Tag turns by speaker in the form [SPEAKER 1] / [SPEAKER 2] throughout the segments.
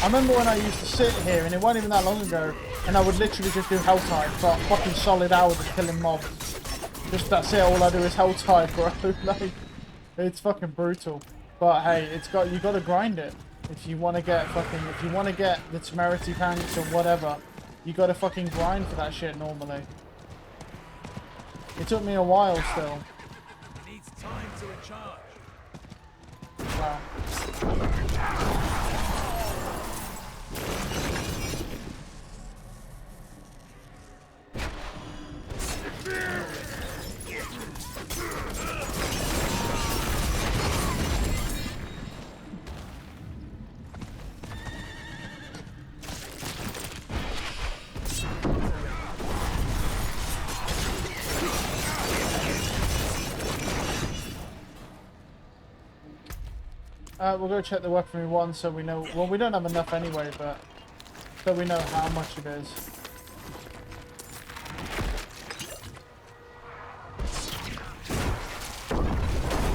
[SPEAKER 1] I remember when I used to sit here, and it wasn't even that long ago, and I would literally just do Helltide for fucking solid hours of killing mobs. Just that's it, all I do is Helltide, bro. Like, it's fucking brutal. But hey, you gotta grind it. If you wanna get the temerity pants or whatever, you gotta fucking grind for that shit normally. It took me a while still.
[SPEAKER 2] It needs time to recharge.
[SPEAKER 1] Wow. We'll go check the weaponry one so we know. Well, we don't have enough anyway, but so we know how much it is.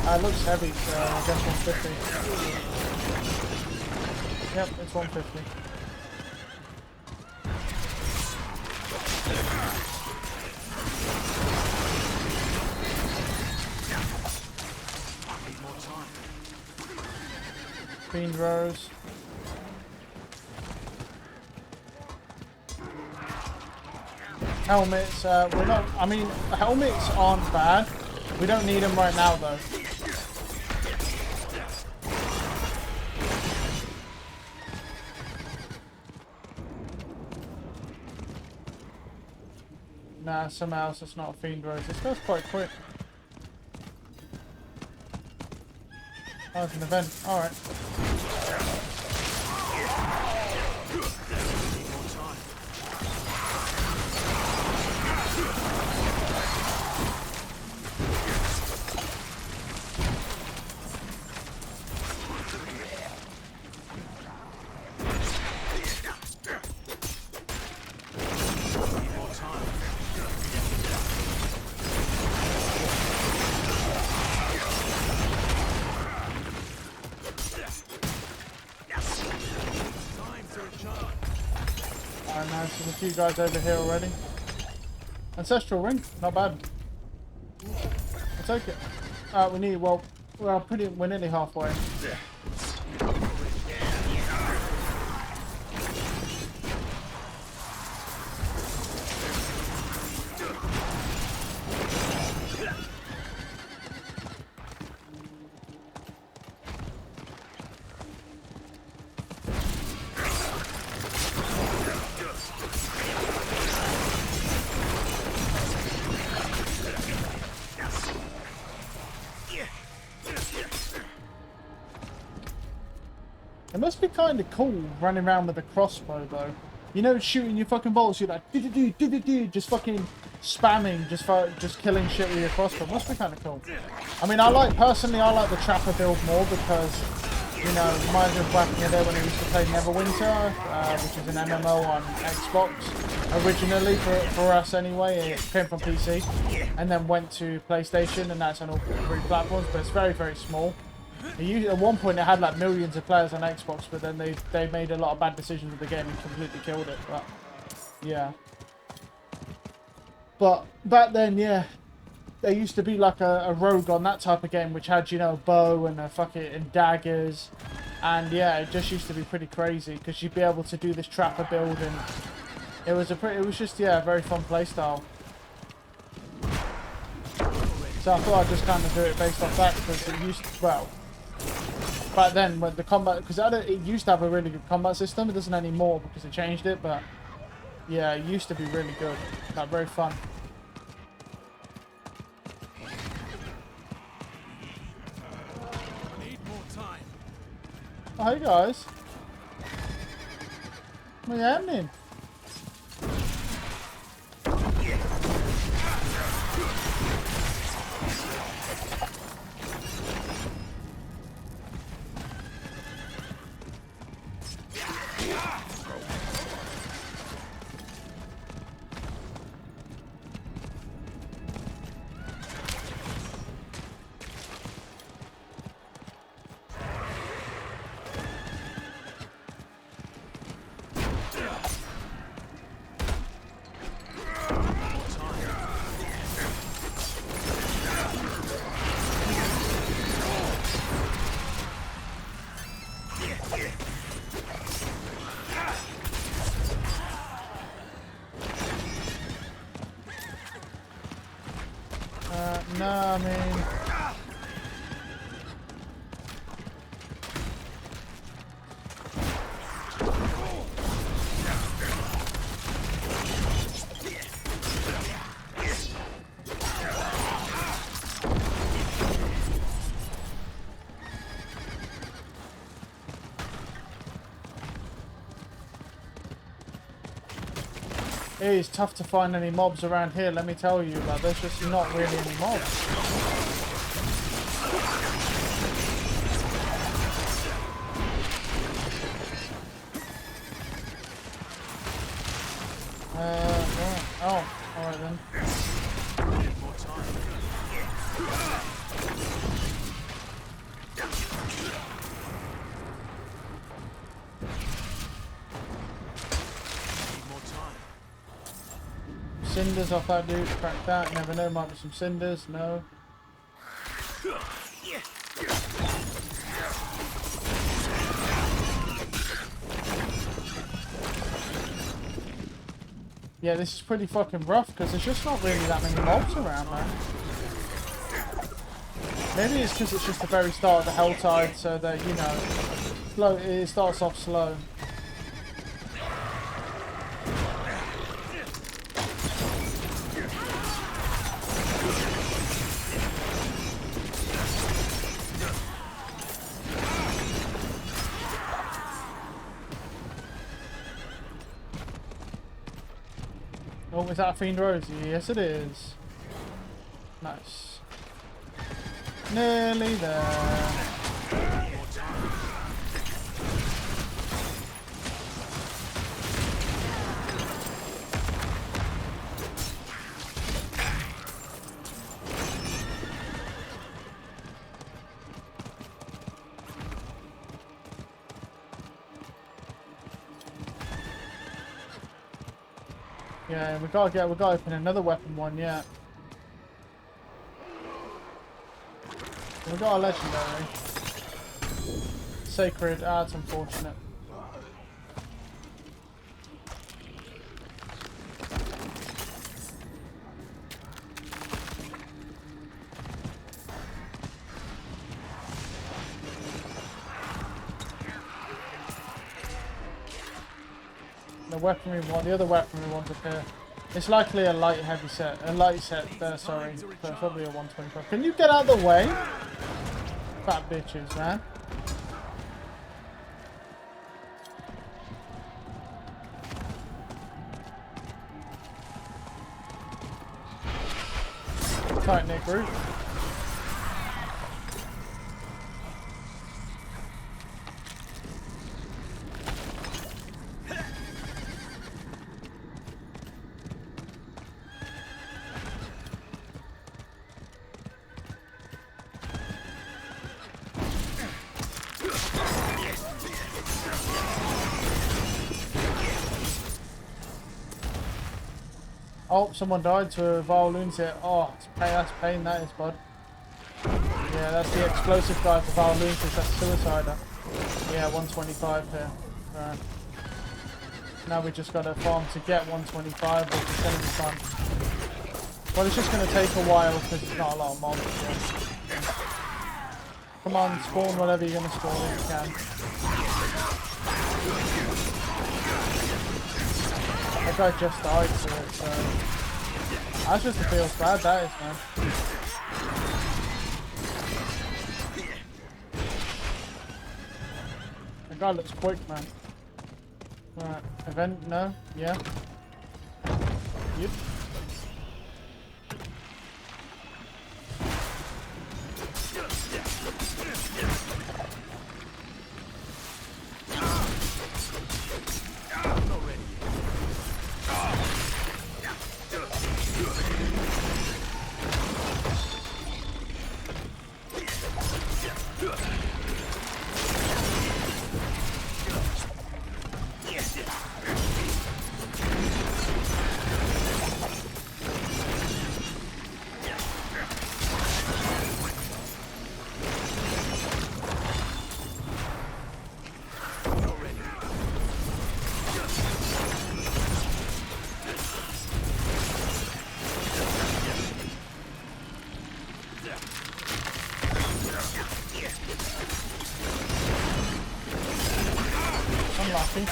[SPEAKER 1] It looks heavy, so I guess 150. Yep, it's 150. Fiend Rose. Helmets, we're not, I mean, helmets aren't bad. We don't need them right now though. Nah, somehow else it's not a Fiend Rose. This goes quite quick. Oh, it's an event. Alright. Alright, nice. There's a few guys over here already. Ancestral ring, not bad. I'll take it. We need, well, we're nearly halfway. It must be kind of cool running around with a crossbow though. You know, shooting your fucking bolts, you're like just fucking spamming, just killing shit with your crossbow. It must be kind of cool. I mean, personally I like the trapper build more because, you know, it reminds me of back in the day when I used to play Neverwinter, which is an MMO on Xbox originally for us anyway. It came from PC and then went to PlayStation, and that's on all three platforms, but it's very, very small. At one point it had like millions of players on Xbox, but then they made a lot of bad decisions with the game and completely killed it. But yeah, but back then, yeah, there used to be like a rogue on that type of game which had, you know, bow and and daggers, and yeah, it just used to be pretty crazy because you'd be able to do this trapper build, and it was just, yeah, a very fun playstyle. So I thought I'd just kind of do it based off that because it used to, well, back then when the combat, because it used to have a really good combat system. It doesn't anymore because it changed it, but yeah, it used to be really good, like very fun.
[SPEAKER 2] I need more time.
[SPEAKER 1] Oh, hey guys, what's happening? No, I mean... It is tough to find any mobs around here, let me tell you, but there's just not really any mobs. Right. Oh, alright then.
[SPEAKER 2] More time. Need more time.
[SPEAKER 1] Cinders off that dude, crack that, never know, might be some cinders, no. Yeah, this is pretty fucking rough because there's just not really that many mobs around, man. Maybe it's because it's just the very start of the Helltide, so that, you know, slow, it starts off slow. Oh, is that a Fiend Rosie? Yes, it is. Nice. Nearly there. Yeah, we gotta open another weapon one, yeah. We got a legendary. Sacred, that's unfortunate. The other weaponry one's up here. It's likely a light heavy set, sorry, so it's probably a 125. Can you get out of the way? Fat bitches, man. Tight knit group. Oh, someone died to a vile lunatic. Oh, that's pain, that is, bud. Yeah, that's the explosive guy for vile lunatic. That's suicider. Yeah, 125 here. Right. Now we just got to farm to get 125, which is going to be fun. Well, it's just going to take a while because it's not a lot of mobs. Yeah. Come on, spawn whatever you're going to spawn if you can. That guy just died to it, so... That's just feels bad, that is, man. That guy looks quick, man. Right, event, no? Yeah? Yep. Unlucky.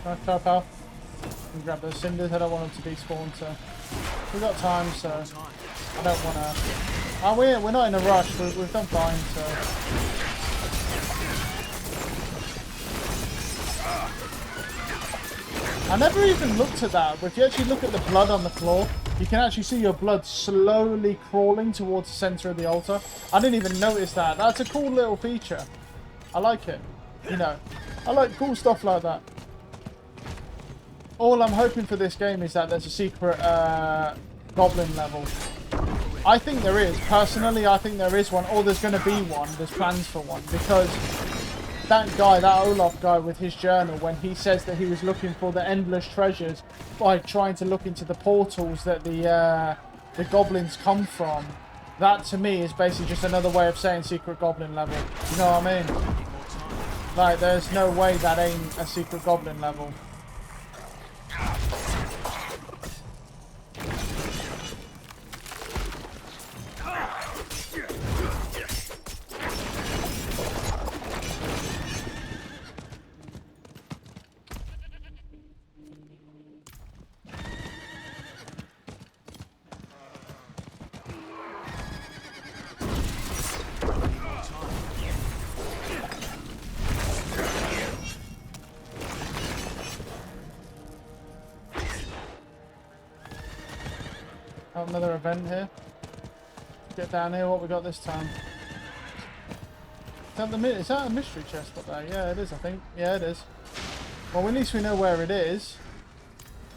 [SPEAKER 1] Nice try, pal. And grab those cinders. I don't want them to despawn, so we've got time, so I don't want to. Oh, we're not in a rush. We've done fine, so. I never even looked at that, but if you actually look at the blood on the floor, you can actually see your blood slowly crawling towards the center of the altar. I didn't even notice that. That's a cool little feature. I like it. You know, I like cool stuff like that. All I'm hoping for this game is that there's a secret goblin level. I think there is. Personally, I think there is one, or there's going to be one. There's plans for one, because that guy, that Olaf guy with his journal, when he says that he was looking for the endless treasures by trying to look into the portals that the goblins come from, that to me is basically just another way of saying secret goblin level. You know what I mean? Like, there's no way that ain't a secret goblin level. Oh, another event here. Get down here. What we got this time? Is that a mystery chest up there? Yeah, it is, I think. Yeah, it is. Well, at least we know where it is.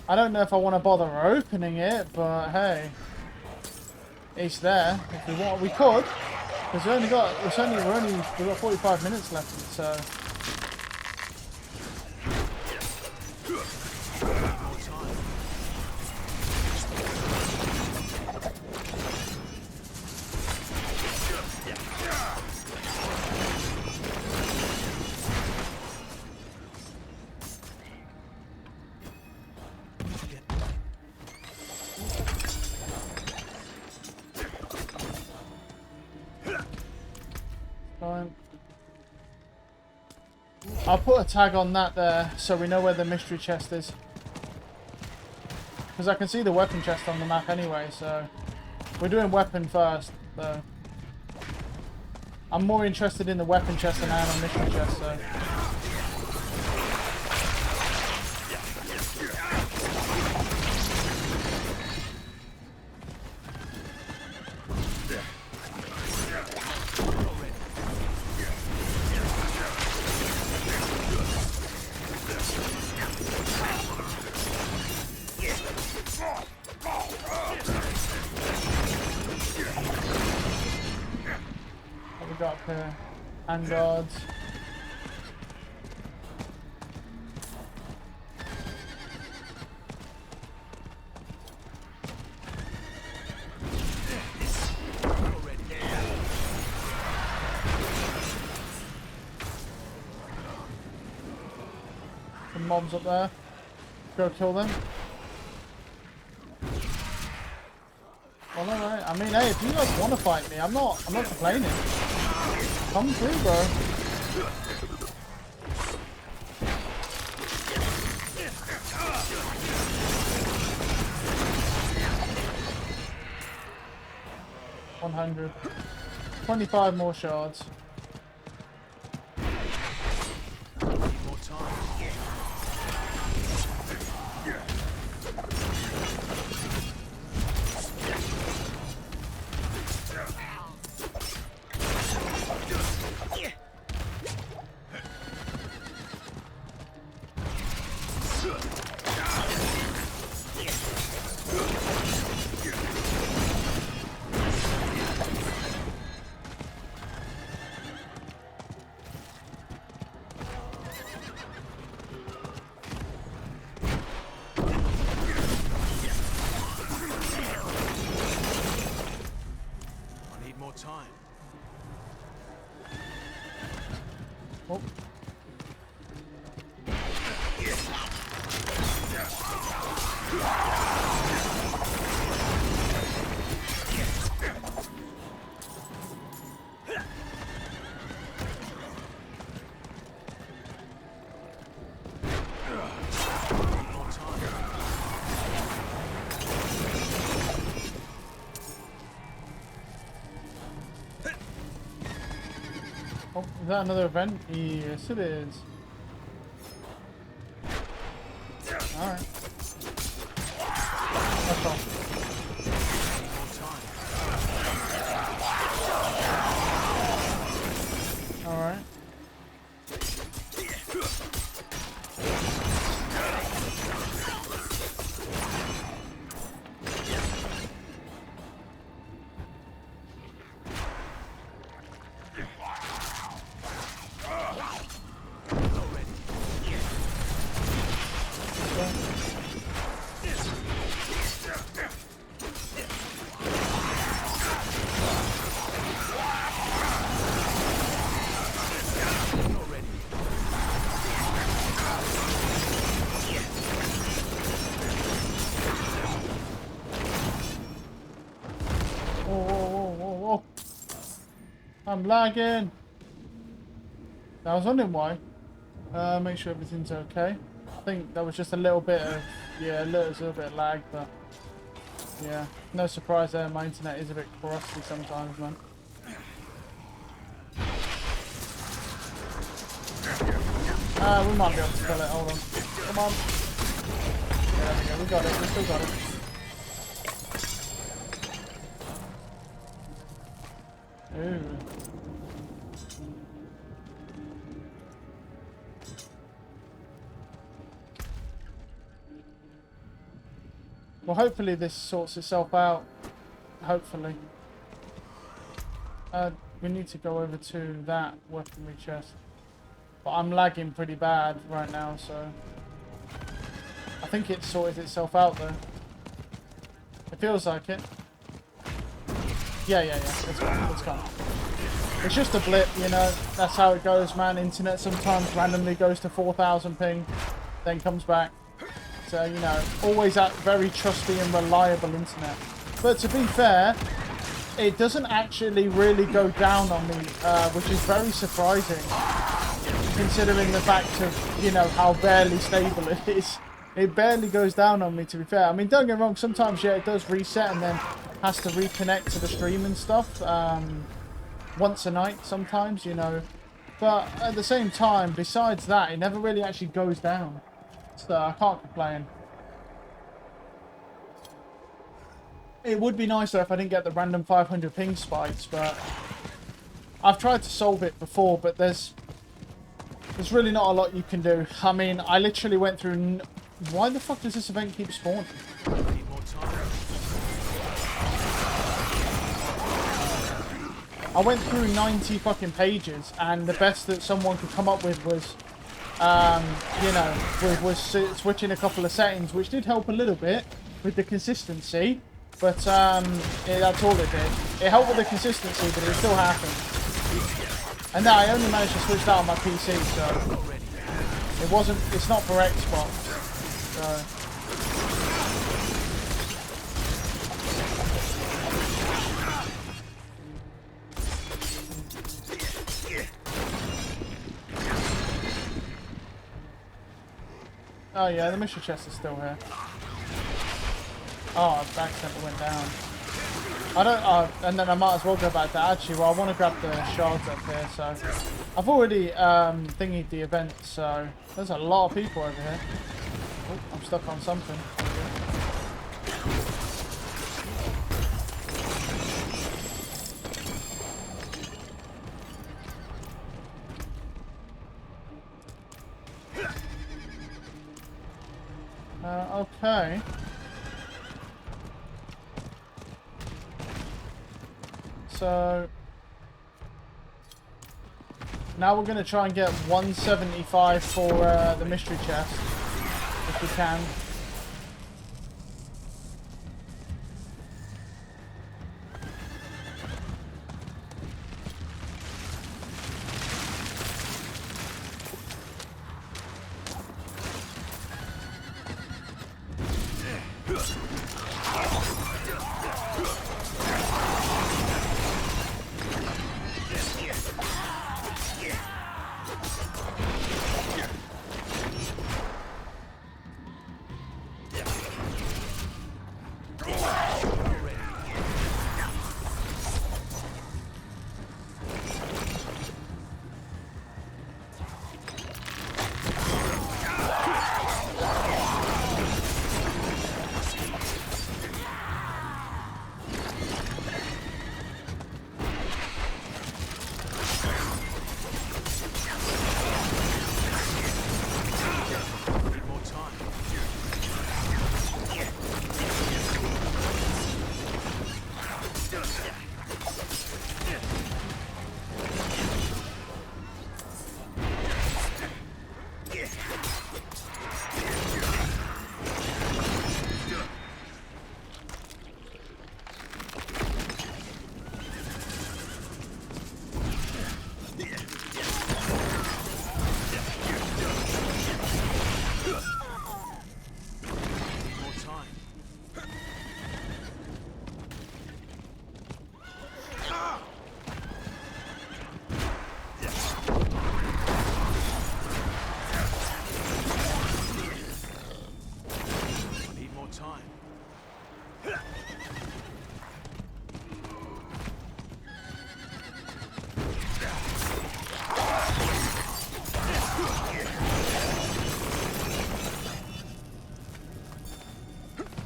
[SPEAKER 1] I don't know if I want to bother opening it, but hey, it's there. If we want, we could. Because we've got 45 minutes left, so. I'll put a tag on that there so we know where the mystery chest is. Because I can see the weapon chest on the map anyway, so we're doing weapon first, though. I'm more interested in the weapon chest than I am on mystery chest, so. Up here. Hand guards. Some mobs up there. Go kill them. Well, alright. I mean, hey, if you guys want to fight me, I'm not complaining. Come through, bro. $100. 25 more shards.
[SPEAKER 2] More time. Time.
[SPEAKER 1] Oh. Oh, is that another event? Yes, it is. Alright. That's all. Alright. Whoa. I'm lagging. I was wondering why. Make sure everything's okay. I think that was just a little bit of, yeah, a little bit of lag, but yeah, no surprise there. My internet is a bit crusty sometimes, man. We might be able to spell it. Hold on. Come on. Yeah, there we go. We got it. We still got it. Ooh. Well, hopefully this sorts itself out. Hopefully. We need to go over to that weaponry chest. But I'm lagging pretty bad right now, so... I think it sorted itself out, though. It feels like it. Yeah. It's gone. It's just a blip, you know. That's how it goes, man. Internet sometimes randomly goes to 4,000 ping, then comes back. So, you know, always at very trusty and reliable internet. But to be fair, it doesn't actually really go down on me, which is very surprising, considering the fact of, you know, how barely stable it is. It barely goes down on me, to be fair. I mean, don't get me wrong, sometimes, yeah, it does reset and then has to reconnect to the stream and stuff. Once a night, sometimes, you know. But at the same time, besides that, it never really actually goes down. So I can't complain. It would be nicer if I didn't get the random 500 ping spikes, but I've tried to solve it before, but there's really not a lot you can do. I mean, I literally went through... Why the fuck does this event keep spawning? I went through 90 fucking pages, and the best that someone could come up with was, you know, was switching a couple of settings, which did help a little bit with the consistency. But that's all it did. It helped with the consistency, but it still happened. And now I only managed to switch that on my PC, so it wasn't. It's not for Xbox. So. Oh yeah, the mission chest is still here. Oh, I accidentally went down. I don't, and then I might as well go back to actually, well, I want to grab the shards up here, so. I've already thingied the event, so there's a lot of people over here. Oh, I'm stuck on something. Okay. So now we're going to try and get 175 for the mystery chest, if we can.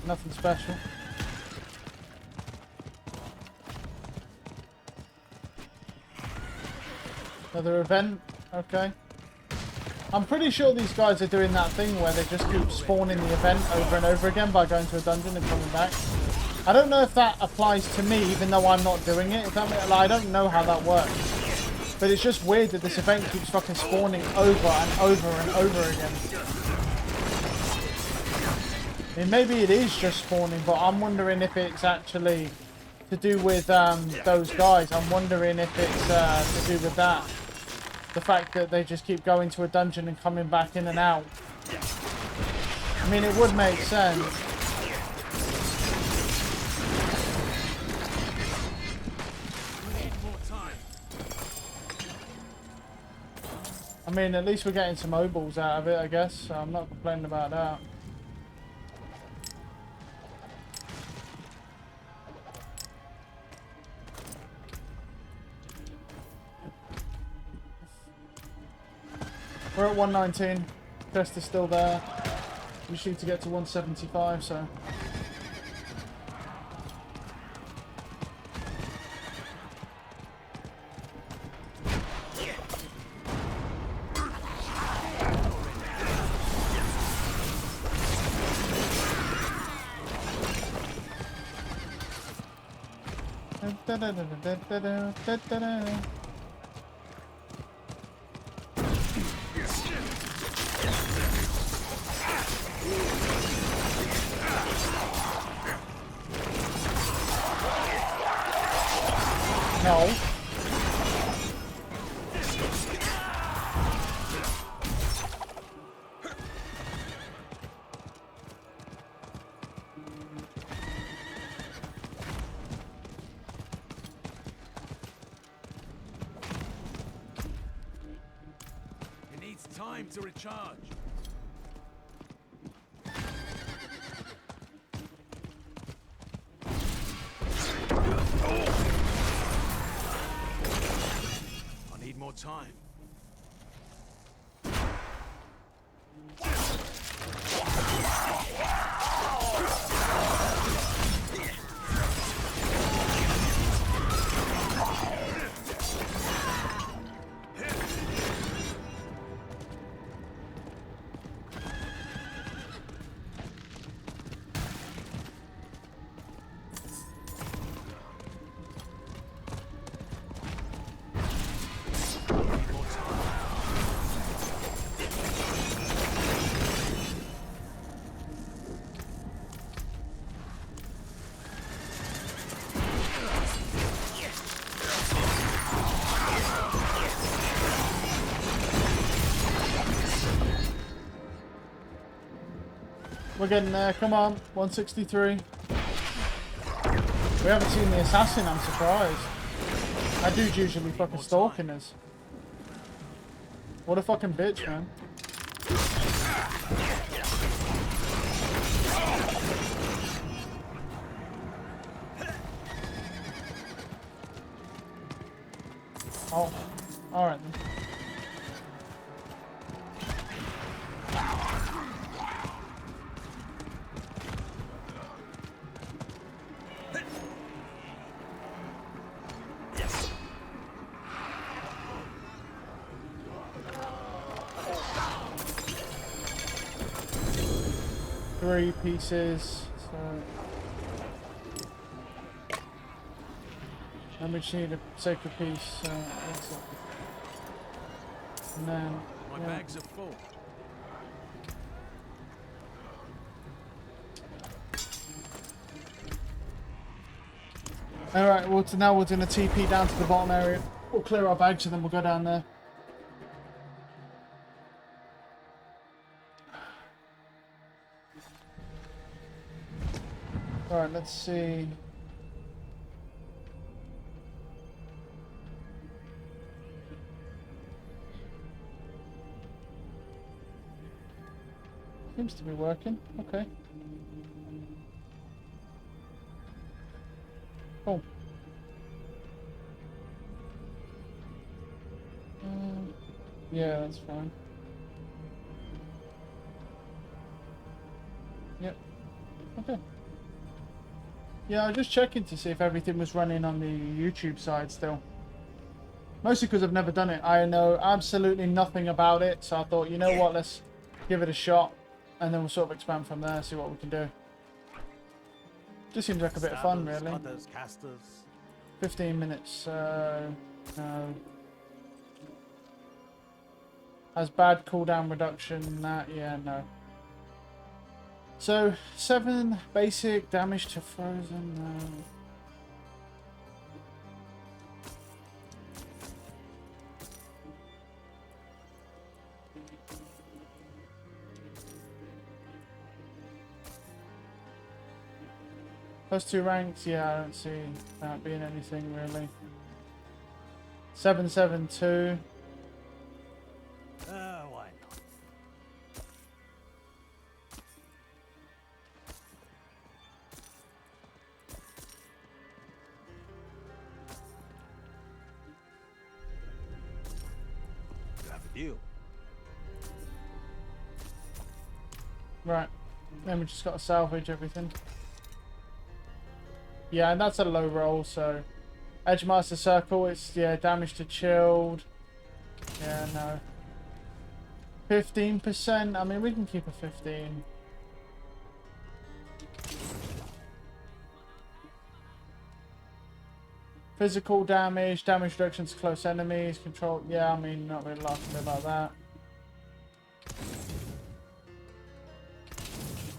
[SPEAKER 1] Nothing special. Another event. Okay. I'm pretty sure these guys are doing that thing where they just keep spawning the event over and over again by going to a dungeon and coming back. I don't know if that applies to me, even though I'm not doing it. If that, like, I don't know how that works. But it's just weird that this event keeps fucking spawning over and over and over again. I mean, maybe it is just spawning, but I'm wondering if it's actually to do with those guys. I'm wondering if it's to do with that. The fact that they just keep going to a dungeon and coming back in and out. I mean, it would make sense. I mean, at least we're getting some obols out of it, I guess. So I'm not complaining about that. We're at 119. Chest is still there. We just need to get to 175, so. No.
[SPEAKER 2] It needs time to recharge. More time.
[SPEAKER 1] We're getting there. Come on. 163. We haven't seen the assassin. I'm surprised. That dude's usually fucking stalking us. What a fucking bitch, man. Oh. Alright then. Three pieces, so and we just need a sacred piece, so that's it. And then
[SPEAKER 2] My bags are full.
[SPEAKER 1] Alright, well now we're doing a TP down to the bottom area. We'll clear our bags and then we'll go down there. Alright, let's see. Seems to be working. Okay. Cool. Yeah, that's fine. Yep. Okay. Yeah, I was just checking to see if everything was running on the YouTube side still. Mostly because I've never done it. I know absolutely nothing about it, so I thought, you know what, let's give it a shot, and then we'll sort of expand from there, see what we can do. Just seems like a bit of fun,
[SPEAKER 3] Stabbers,
[SPEAKER 1] really.
[SPEAKER 3] cutters, casters.
[SPEAKER 1] 15 minutes, no. Has bad cooldown reduction, that, yeah, no. So, 7 basic damage to frozen, no. First 2 ranks, yeah, I don't see that being anything really. 772.
[SPEAKER 3] Why not? You have a deal.
[SPEAKER 1] Right. Then we just got to salvage everything. Yeah, and that's a low roll, so... Edgemaster Circle, it's, yeah, damage to chilled. Yeah, no. 15%, I mean, we can keep a 15. Physical damage, damage reduction to close enemies, control... Yeah, I mean, not really laughing about that.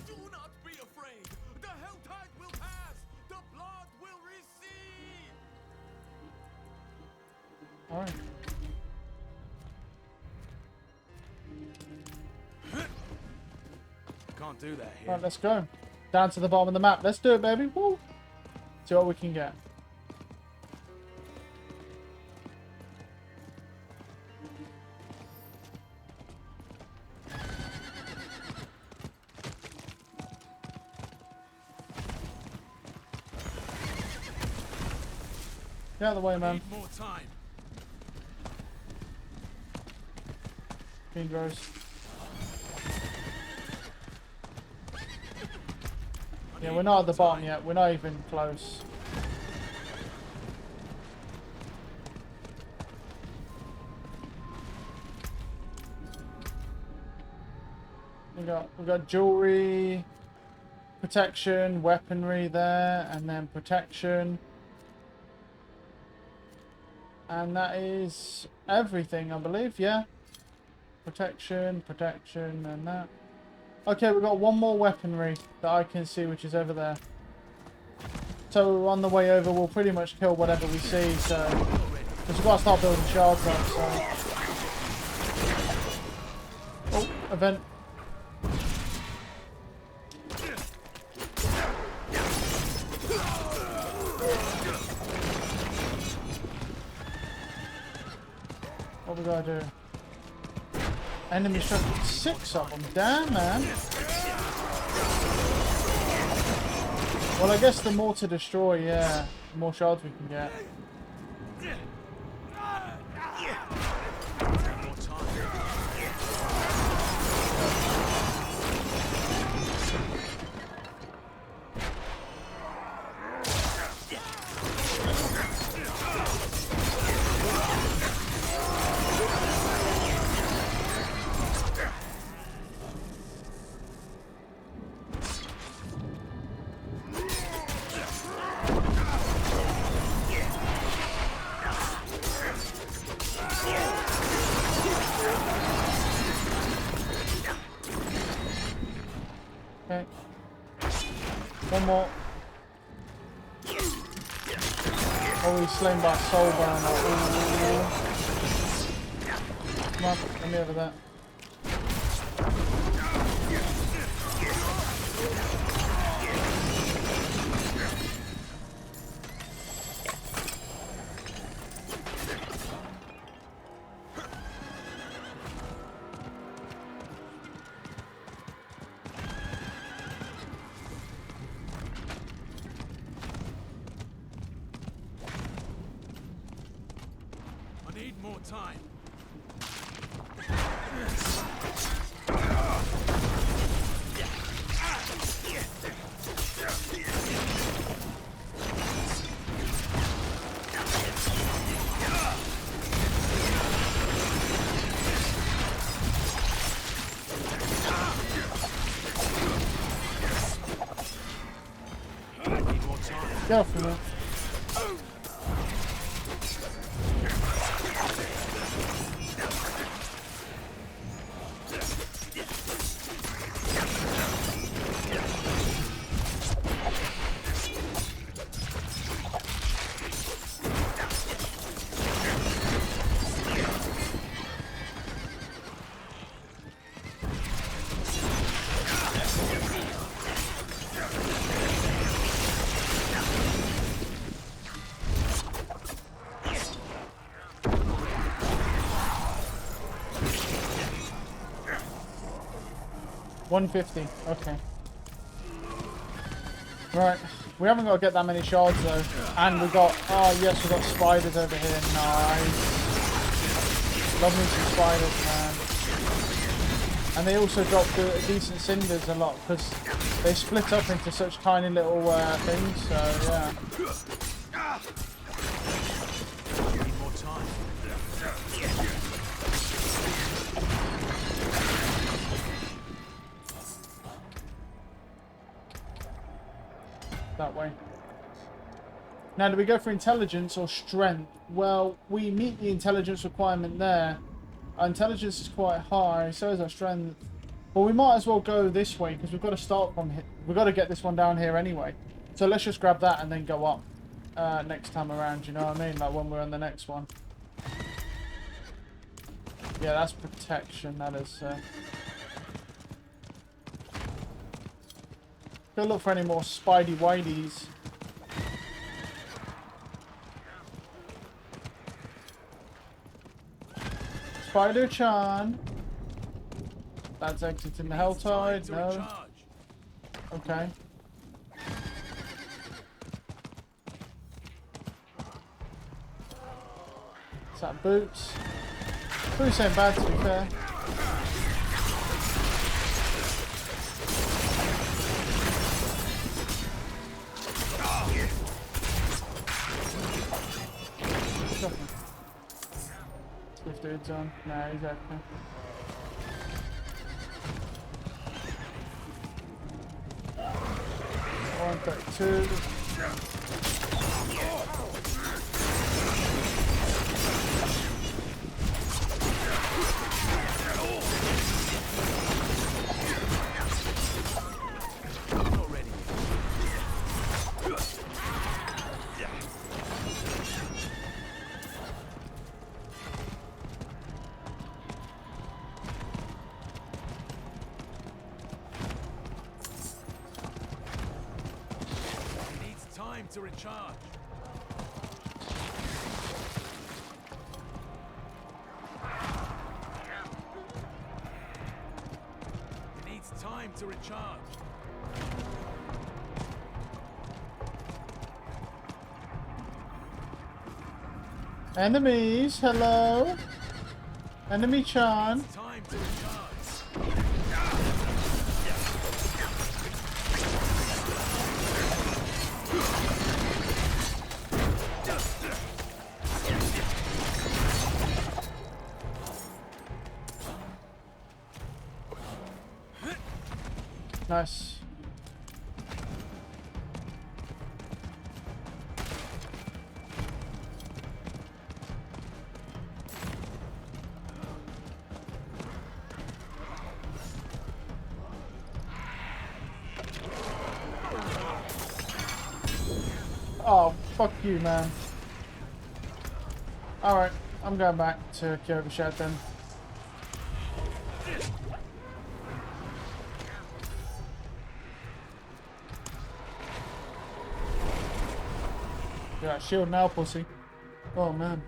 [SPEAKER 2] Do not be afraid. The Helltide will pass. The blood will recede.
[SPEAKER 1] Alright.
[SPEAKER 2] Can't do that here.
[SPEAKER 1] Right, let's go. Down to the bottom of the map. Let's do it, baby. Woo! See what we can get. Get out of the way, man.
[SPEAKER 2] Need more time.
[SPEAKER 1] Fiend Rose. Yeah, we're not at the bottom yet. We're not even close. We got jewelry, protection, weaponry there, and then protection. And that is everything, I believe, yeah. Protection, protection, and that. Okay, we've got one more weaponry that I can see, which is over there. So on the way over, we'll pretty much kill whatever we see, so... Because we've got to start building shards up, so... Oh, event. What we gotta do? Enemy struck 6 of them. Damn, man. Well, I guess the more to destroy, yeah, the more shards we can get.
[SPEAKER 2] More time.
[SPEAKER 1] Okay. One more. Oh, he's slain by Soulburner. Ooh. Come on, let me over that.
[SPEAKER 2] I need more time.
[SPEAKER 1] Go for it. $150. Okay. Right. We haven't got to get that many shards though. And we got, oh yes, we got spiders over here. Nice. Love me some spiders, man. And they also drop decent cinders a lot because they split up into such tiny little things. So yeah.
[SPEAKER 3] Need more time.
[SPEAKER 1] That way. Now, do we go for intelligence or strength? Well, we meet the intelligence requirement there. Our intelligence is quite high, so is our strength. But we might as well go this way because we've got to start from here. We've got to get this one down here anyway. So let's just grab that and then go up next time around. You know what I mean? Like when we're on the next one. Yeah, that's protection. That is. Go look for any more Spidey Whiteys. Spider-chan. That's exiting the Helltide. No. Okay. Is that boots? Boots ain't bad to be fair. If dude's on. No, he's okay. One, 32.
[SPEAKER 2] To recharge. It needs time to recharge.
[SPEAKER 1] Enemies, hello. Enemy-chan.
[SPEAKER 2] Time to recharge.
[SPEAKER 1] Nice. Oh, fuck you, man. Alright, I'm going back to Kyoto Shed then. Yeah, shield now, pussy. Oh, man.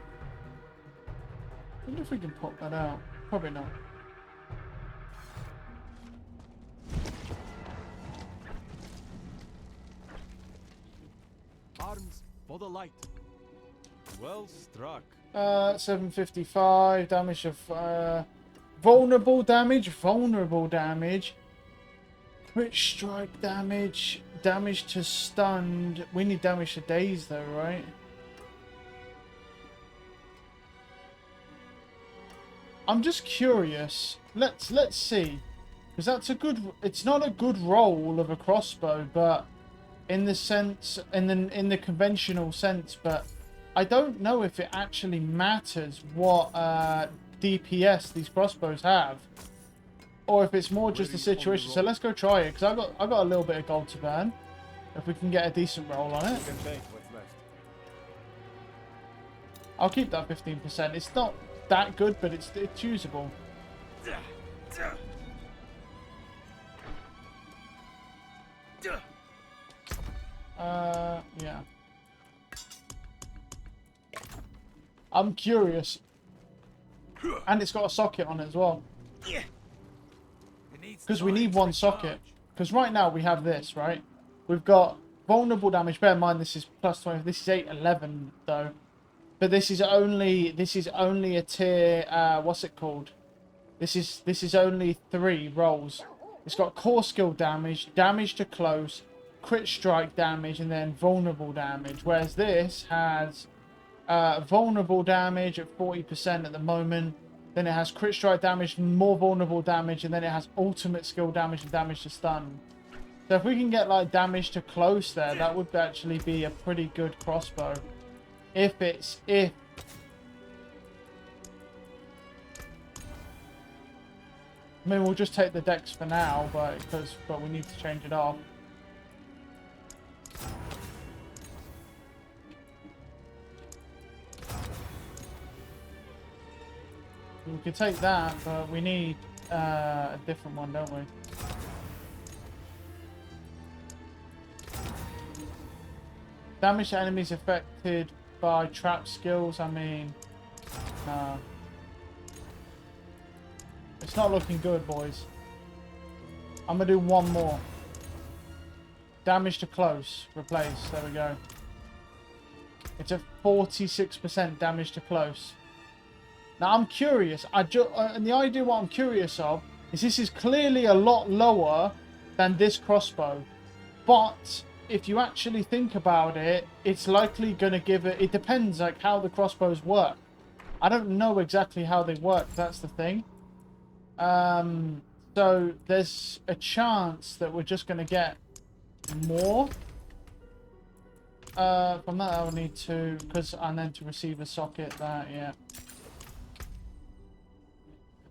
[SPEAKER 1] I wonder if we can pop that out. Probably not.
[SPEAKER 3] Arms for the light. Well struck.
[SPEAKER 1] 755, damage of Vulnerable damage. Quick strike damage. Damage to stunned. We need damage to dazed though, right? I'm just curious. Let's see. Because that's a good... It's not a good roll of a crossbow, but... In the sense... In the conventional sense, but... I don't know if it actually matters what DPS these crossbows have. Or if it's more just a situation. So let's go try it, because I got a little bit of gold to burn. If we can get a decent roll on it. I'll keep that 15%. It's not that good, but it's usable. Yeah. I'm curious. And it's got a socket on it as well. Because we need one socket. Because right now we have this, right? We've got vulnerable damage. Bear in mind this is plus 20. This is 811 though. But this is only a tier what's it called? This is only 3 rolls. It's got core skill damage, damage to close, crit strike damage, and then vulnerable damage. Whereas this has vulnerable damage at 40% at the moment. Then it has crit strike damage, more vulnerable damage, and then it has ultimate skill damage and damage to stun. So if we can get like damage to close there, that would actually be a pretty good crossbow. I mean, we'll just take the dex for now, but we need to change it off. We could take that, but we need a different one, don't we? Damage to enemies affected by trap skills. I mean, no. It's not looking good, boys. I'm going to do one more. Damage to close. Replace. There we go. It's a 46% damage to close. Now, I'm curious. And the idea what I'm curious of is this is clearly a lot lower than this crossbow. But if you actually think about it, it's likely going to give it... It depends like how the crossbows work. I don't know exactly how they work. That's the thing. So there's a chance that we're just going to get more. From that I'll need to... And then to receive a socket that, yeah.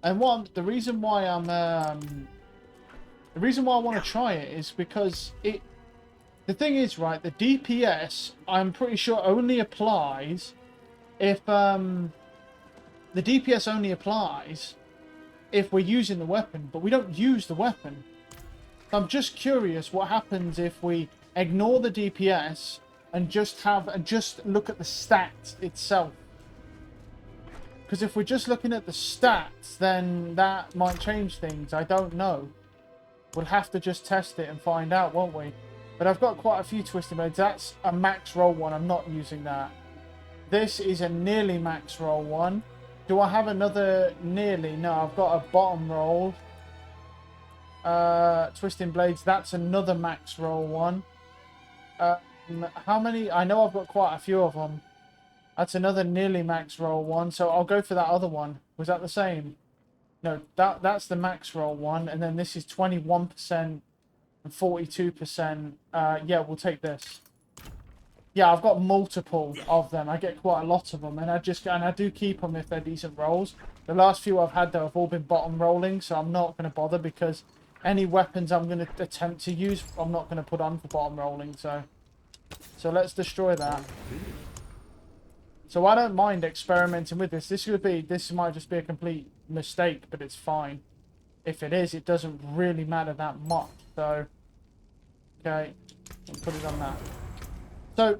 [SPEAKER 1] And the reason why I want to try it is because the thing is, right, the DPS I'm pretty sure only applies if the DPS only applies if we're using the weapon, but we don't use the weapon. So I'm just curious what happens if we ignore the DPS and just look at the stats itself. Because if we're just looking at the stats, then that might change things. I don't know. We'll have to just test it and find out, won't we? But I've got quite a few twisting blades. That's a max roll one. I'm not using that. This is a nearly max roll one. Do I have another nearly? No, I've got a bottom roll. Twisting blades. That's another max roll one. How many? I know I've got quite a few of them. That's another nearly max roll one, so I'll go for that other one. Was that the same? No, that's the max roll one, and then this is 21% and 42%. Yeah, we'll take this. Yeah, I've got multiple of them. I get quite a lot of them, and I do keep them if they're decent rolls. The last few I've had though have all been bottom rolling, so I'm not going to bother because any weapons I'm going to attempt to use, I'm not going to put on for bottom rolling. So let's destroy that. So I don't mind experimenting with this. This might just be a complete mistake, but it's fine. If it is, it doesn't really matter that much. So, okay, I'll put it on that. So,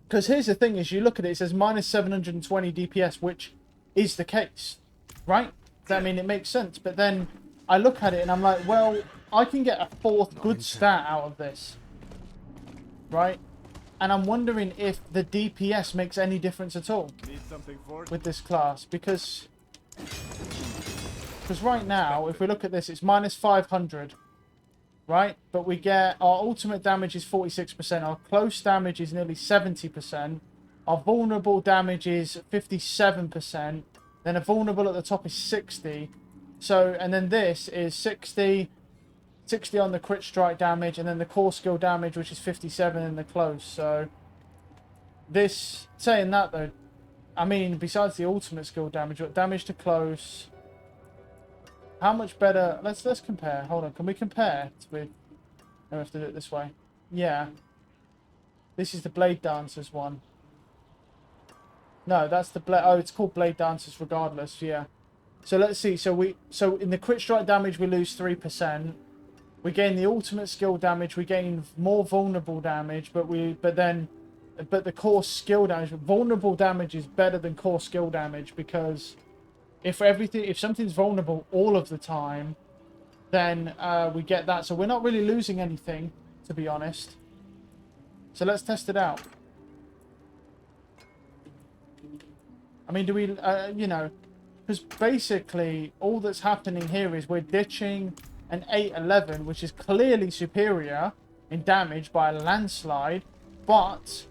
[SPEAKER 1] because here's the thing: is you look at it, it says minus 720 DPS, which is the case, right? I mean, it makes sense. But then I look at it and I'm like, well, I can get a 4th good stat out of this, right? And I'm wondering if the DPS makes any difference at all with this class, because because right now, if we look at this, it's minus 500, right? But we get our ultimate damage is 46%, our close damage is nearly 70%, our vulnerable damage is 57%, then a vulnerable at the top is 60. So, and then this is 60 on the crit strike damage, and then the core skill damage, which is 57 in the close. So, this, saying that though, I mean, besides the ultimate skill damage, what damage to close, how much better, let's compare, hold on, can we compare with, no, we have to do it this way. Yeah. This is the Blade Dancers one. No, that's the oh, it's called Blade Dancers regardless, yeah. So let's see, so in the crit strike damage we lose 3%. We gain the ultimate skill damage, we gain more vulnerable damage, but the core skill damage, vulnerable damage is better than core skill damage, because if something's vulnerable all of the time, then we get that. So we're not really losing anything, to be honest. So let's test it out. I mean, do we, you know, because basically all that's happening here is we're ditching an 811, which is clearly superior in damage by a landslide, but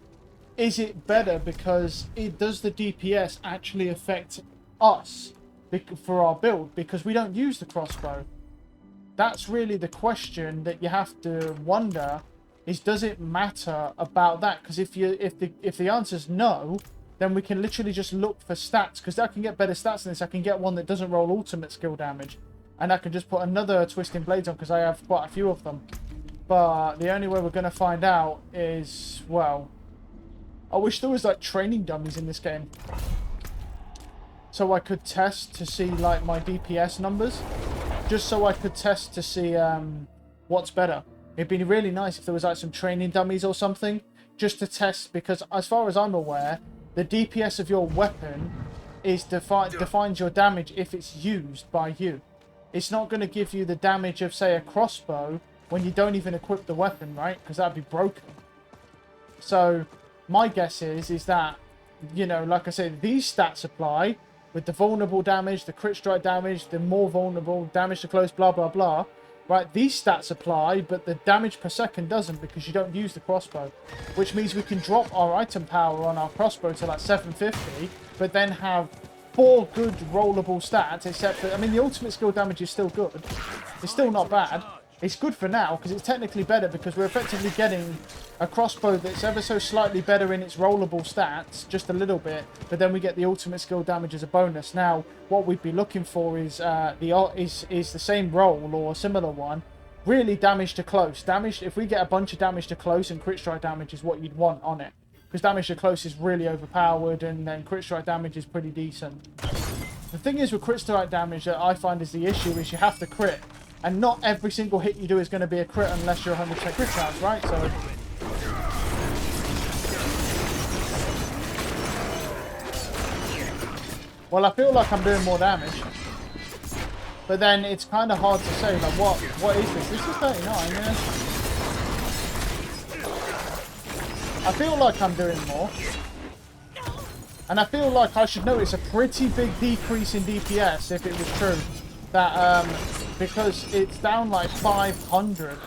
[SPEAKER 1] is it better because does the DPS actually affect us for our build, because we don't use the crossbow? That's really the question that you have to wonder, is does it matter about that? Because if the answer's no, then we can literally just look for stats, because I can get better stats than this. I can get one that doesn't roll ultimate skill damage, and I can just put another Twisting Blades on because I have quite a few of them. But the only way we're going to find out is, well, I wish there was like training dummies in this game, so I could test to see like my DPS numbers, just so I could test to see what's better. It'd be really nice if there was like some training dummies or something, just to test, because as far as I'm aware, the DPS of your weapon is defines your damage if it's used by you. It's not going to give you the damage of, say, a crossbow when you don't even equip the weapon, right? Because that'd be broken. So my guess is that, you know, like I said, these stats apply with the vulnerable damage, the crit strike damage, the more vulnerable damage to close, blah blah blah. Right, these stats apply, but the damage per second doesn't, because you don't use the crossbow. Which means we can drop our item power on our crossbow to like 750, but then have 4 good rollable stats, except for, I mean, the ultimate skill damage is still good. It's still not bad. It's good for now, because it's technically better, because we're effectively getting a crossbow that's ever so slightly better in its rollable stats, just a little bit, but then we get the ultimate skill damage as a bonus. Now, what we'd be looking for is the same roll or a similar one, really damage to close. Damage, if we get a bunch of damage to close, and crit strike damage is what you'd want on it, because damage to close is really overpowered, and then crit strike damage is pretty decent. The thing is with crit strike damage that I find is the issue is you have to crit. And not every single hit you do is going to be a crit unless you're 100% crit chance, right? So, well, I feel like I'm doing more damage. But then it's kind of hard to say, like, what is this? This is 39, yeah? I feel like I'm doing more. And I feel like I should notice a pretty big decrease in DPS if it was true. That, because it's down like 500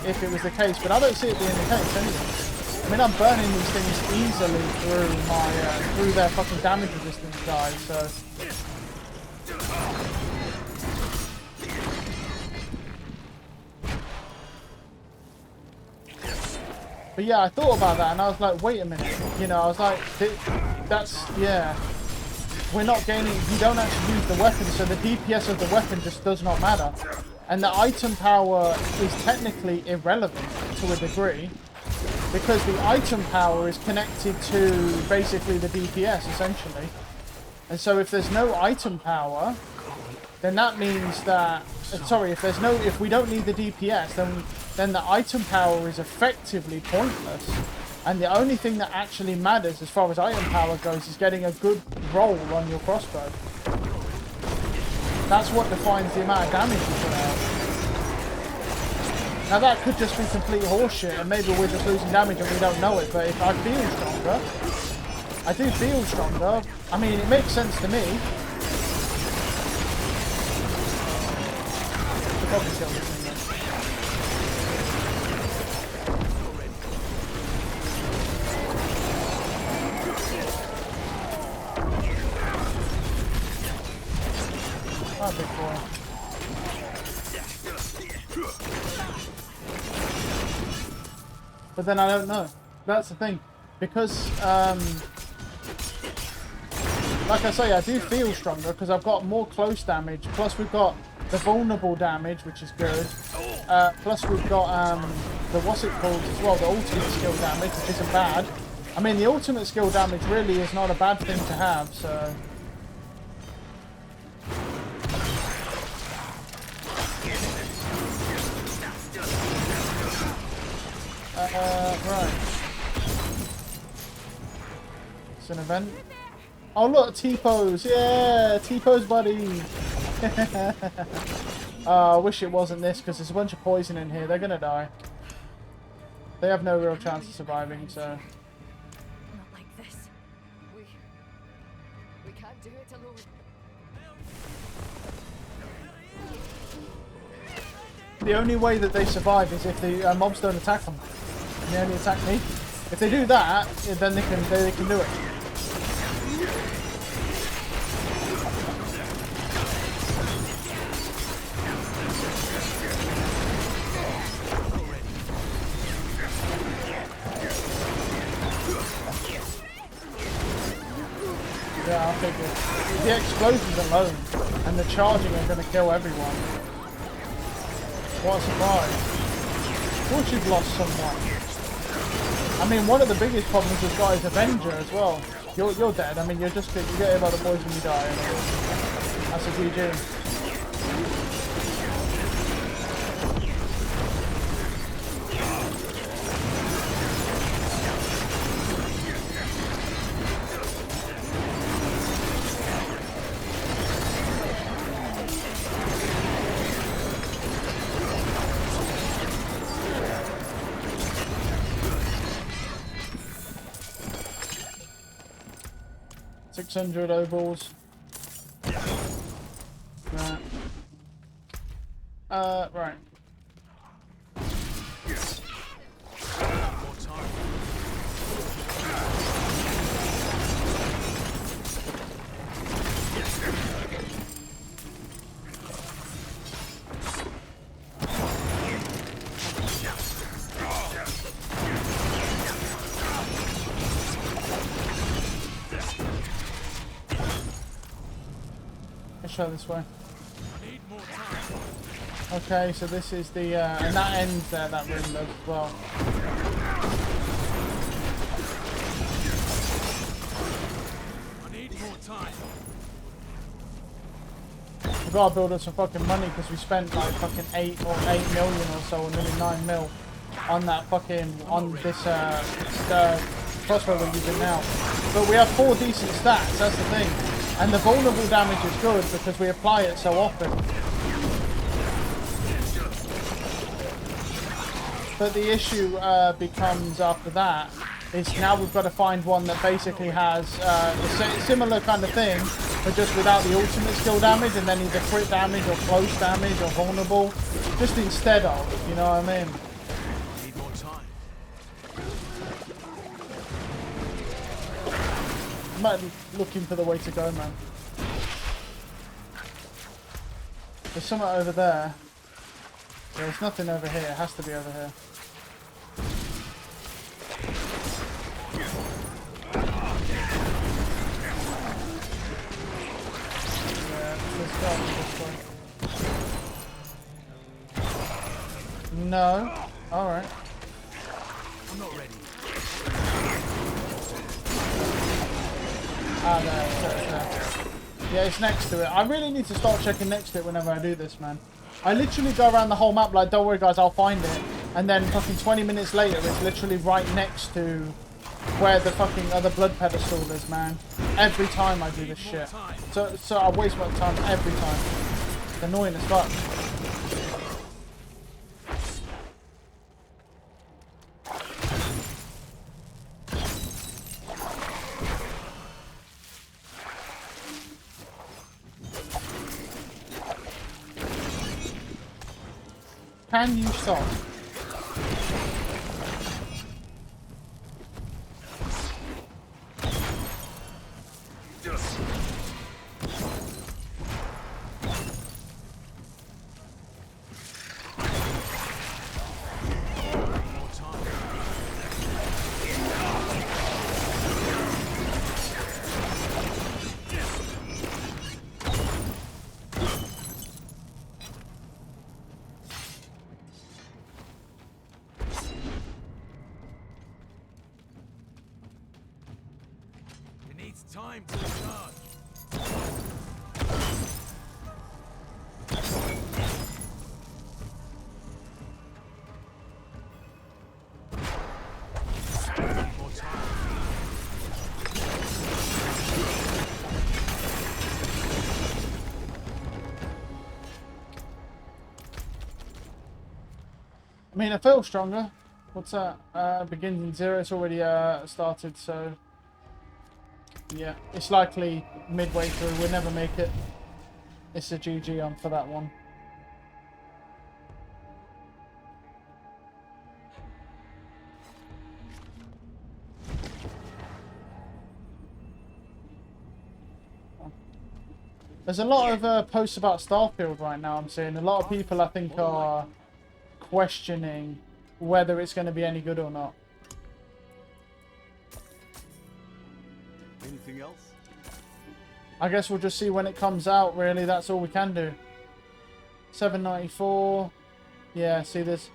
[SPEAKER 1] if it was the case, but I don't see it being the case anyway. I mean, I'm burning these things easily through their fucking damage resistance guys, so. But yeah, I thought about that and I was like, wait a minute, you know, I was like, that's, yeah. We're not gaining, you don't actually use the weapon, so the DPS of the weapon just does not matter. And the item power is technically irrelevant to a degree, because the item power is connected to basically the DPS, essentially. And so if there's no item power, then that means that, sorry, if we don't need the DPS, then the item power is effectively pointless. And the only thing that actually matters as far as item power goes is getting a good roll on your crossbow. That's what defines the amount of damage you put out. Now that could just be complete horseshit, and maybe we're just losing damage and we don't know it, but if I feel stronger, I do feel stronger. I mean, it makes sense to me. probably kill this thing then. Oh, big boy. But then I don't know. That's the thing. Because, like I say, I do feel stronger because I've got more close damage. Plus we've got the vulnerable damage, which is good. Plus we've got the, what's it called as well, the ultimate skill damage, which isn't bad. I mean, the ultimate skill damage really is not a bad thing to have, so... right. It's an event. Oh look, T-pose! Yeah! T-pose buddy! I wish it wasn't this, because there's a bunch of poison in here. They're gonna die. They have no real chance of surviving, so...
[SPEAKER 4] Not like this. We can't do it alone.
[SPEAKER 1] The only way that they survive is if the mobs don't attack them. And they only attack me. If they do that, then they can do it. Yeah, I figured. The explosions alone and the charging are going to kill everyone. What a surprise. Of course you've lost someone. I mean, one of the biggest problems we've got is Avenger as well. You're dead. I mean, you get hit by the poison, you die. That's a GG. 600 ovals. Right. Right.
[SPEAKER 3] More time.
[SPEAKER 1] Let's show this way.
[SPEAKER 3] Need more time.
[SPEAKER 1] Okay, so this is the, and that ends there, that room does as well.
[SPEAKER 3] I need more time.
[SPEAKER 1] We've got to build up some fucking money because we spent like fucking 8 million or so, or nearly 9 mil on that fucking, on this, crossbow we're using now. But we have 4 decent stats, that's the thing. And the vulnerable damage is good because we apply it so often. But the issue becomes after that is now we've got to find one that basically has a similar kind of thing, but just without the ultimate skill damage, and then either crit damage or close damage or vulnerable, just instead of, you know what I mean?
[SPEAKER 3] Need more time.
[SPEAKER 1] I'm not looking for the way to go, man. There's something over there. There's nothing over here. It has to be over here. Yeah, let's go this way. No. Alright.
[SPEAKER 3] I'm not ready.
[SPEAKER 1] Ah, there. Yeah, it's next to it. I really need to start checking next to it whenever I do this, man. I literally go around the whole map like, don't worry guys, I'll find it. And then fucking 20 minutes later, it's literally right next to where the fucking other blood pedestal is, man. Every time I do this shit. So I waste my time every time. It's annoying as fuck. Can you stop?
[SPEAKER 3] More time. It needs time to recharge. More time.
[SPEAKER 1] I mean, I feel stronger. What's that? Begins in 0. It's already started, so yeah, it's likely midway through. We'll never make it. It's a GG on for that one. There's a lot of posts about Starfield right now. I'm seeing a lot of people, I think, are questioning whether it's going to be any good or not.
[SPEAKER 2] Anything else?
[SPEAKER 1] I guess we'll just see when it comes out, really. That's all we can do. 794. Yeah, see this.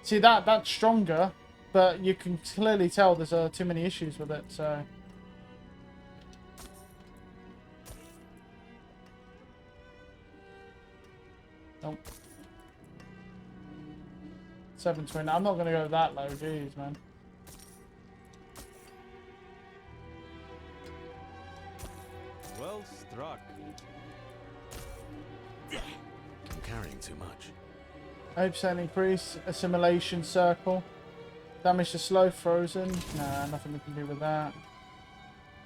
[SPEAKER 1] See that's stronger, but you can clearly tell there's too many issues with it, so. Nope. 720. I'm not going to go that low. Jeez, man.
[SPEAKER 2] Well struck.
[SPEAKER 3] I'm carrying too much.
[SPEAKER 1] 8% increase. Assimilation circle. Damage to slow frozen. Nah, nothing we can do with that.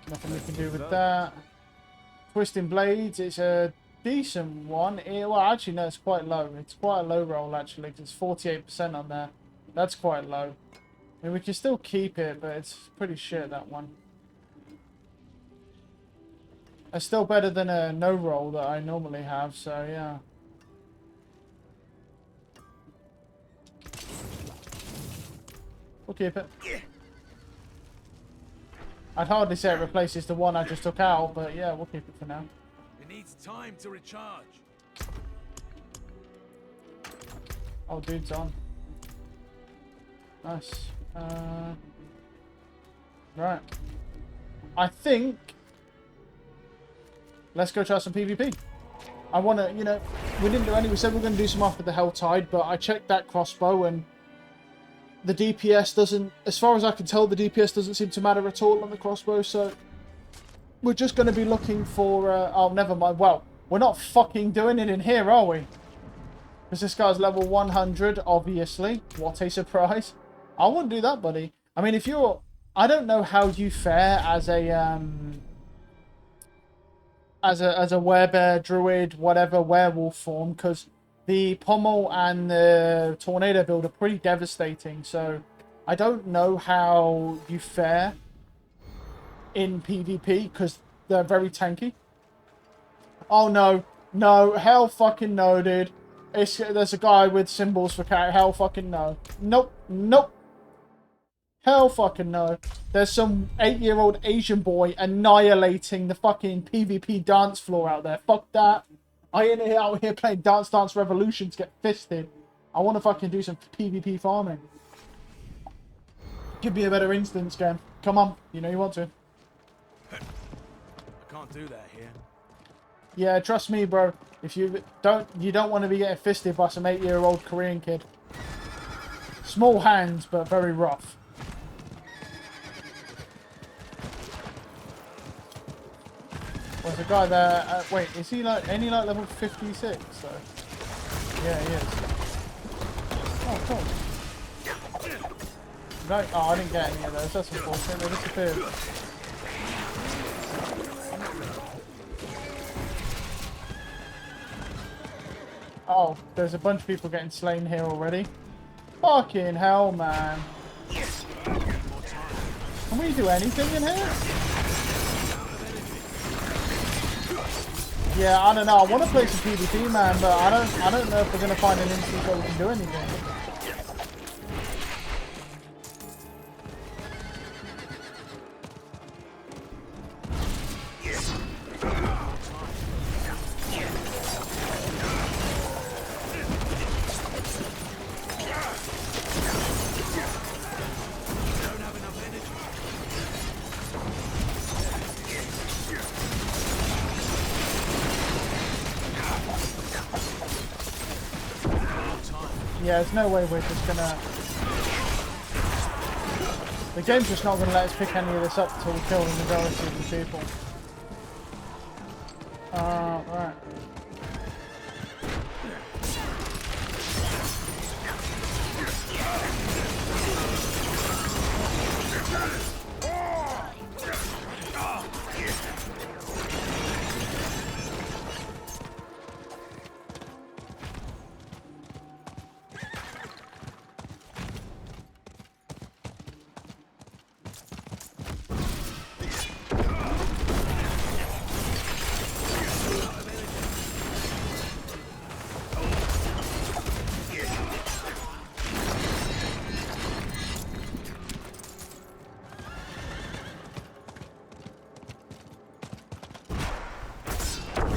[SPEAKER 1] Nothing we can do with that. Twisting blades. It's a decent one. Well, actually, no, it's quite low. It's quite a low roll, actually, 'cause it's 48% on there. That's quite low. I mean, we can still keep it, but it's pretty shit, that one. It's still better than a no roll that I normally have, so yeah. We'll keep it. I'd hardly say it replaces the one I just took out, but yeah, we'll keep it for now.
[SPEAKER 3] It needs time to recharge.
[SPEAKER 1] Oh, dude's on. Nice. Right. I think... Let's go try some PvP. I want to, you know, we didn't do any. We said we were going to do some after the Helltide, but I checked that crossbow and the DPS doesn't, as far as I can tell, the DPS doesn't seem to matter at all on the crossbow, so we're just going to be looking for, oh, never mind. Well, we're not fucking doing it in here, are we? Because this guy's level 100, obviously. What a surprise. I wouldn't do that, buddy. I mean, if you're, I don't know how you fare as a, as a werebear, druid, whatever, werewolf form, because the pommel and the tornado build are pretty devastating, so I don't know how you fare in PvP, because they're very tanky. Oh no, no, hell fucking no, dude. There's a guy with symbols for cat, hell fucking no. Nope, nope. Hell fucking no. There's some 8-year-old Asian boy annihilating the fucking PvP dance floor out there. Fuck that. I ain't out here playing Dance Dance Revolution to get fisted. I want to fucking do some PvP farming. Give me a better instance game. Come on. You know you want to.
[SPEAKER 3] I can't do that here.
[SPEAKER 1] Yeah, trust me, bro. If you don't want to be getting fisted by some 8-year-old Korean kid. Small hands, but very rough. There's a guy there. Wait, is he like level 56? So yeah, he is. Oh, cool. No, oh, I didn't get any of those. That's unfortunate. They disappeared. Oh, there's a bunch of people getting slain here already. Fucking hell, man. Can we do anything in here? Yeah, I don't know. I want to play some PvP, man, but I don't know if we're gonna find an instance where we can do anything. Yeah, there's no way we're just gonna... The game's just not gonna let us pick any of this up until we kill the majority of the people. Right.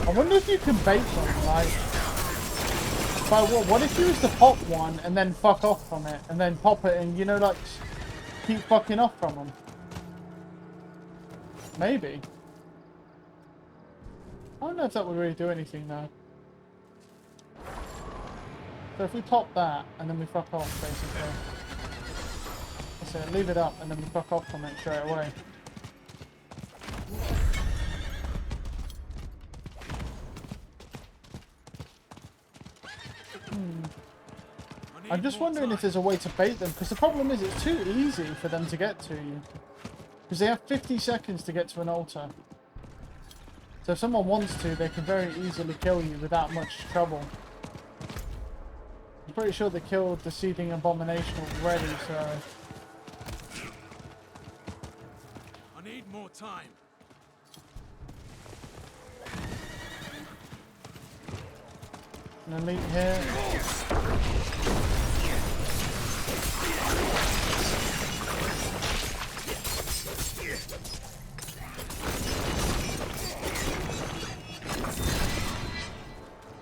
[SPEAKER 1] I wonder if you can bait them, like... But what if you was to pop one and then fuck off from it, and then pop it and, you know, like, keep fucking off from them? Maybe. I don't know if that would really do anything, though. So if we pop that, and then we fuck off, basically. That's it, leave it up, and then we fuck off from it straight away. I'm just wondering if there's a way to bait them, because the problem is it's too easy for them to get to you. Because they have 50 seconds to get to an altar. So if someone wants to, they can very easily kill you without much trouble. I'm pretty sure they killed the Seething Abomination already, so...
[SPEAKER 3] I need more time.
[SPEAKER 1] An elite here.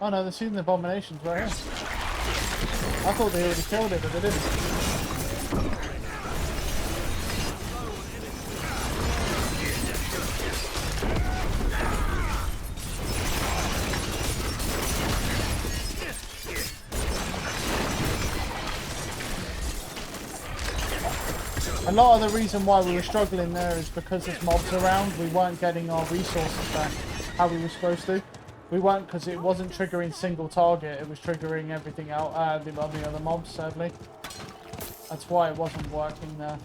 [SPEAKER 1] Oh no, they're seeing the abominations right here. I thought they already killed it, but they didn't. A lot of the reason why we were struggling there is because there's mobs around. We weren't getting our resources back how we were supposed to. We weren't, because it wasn't triggering single target. It was triggering everything out, the other mobs, sadly. That's why it wasn't working there.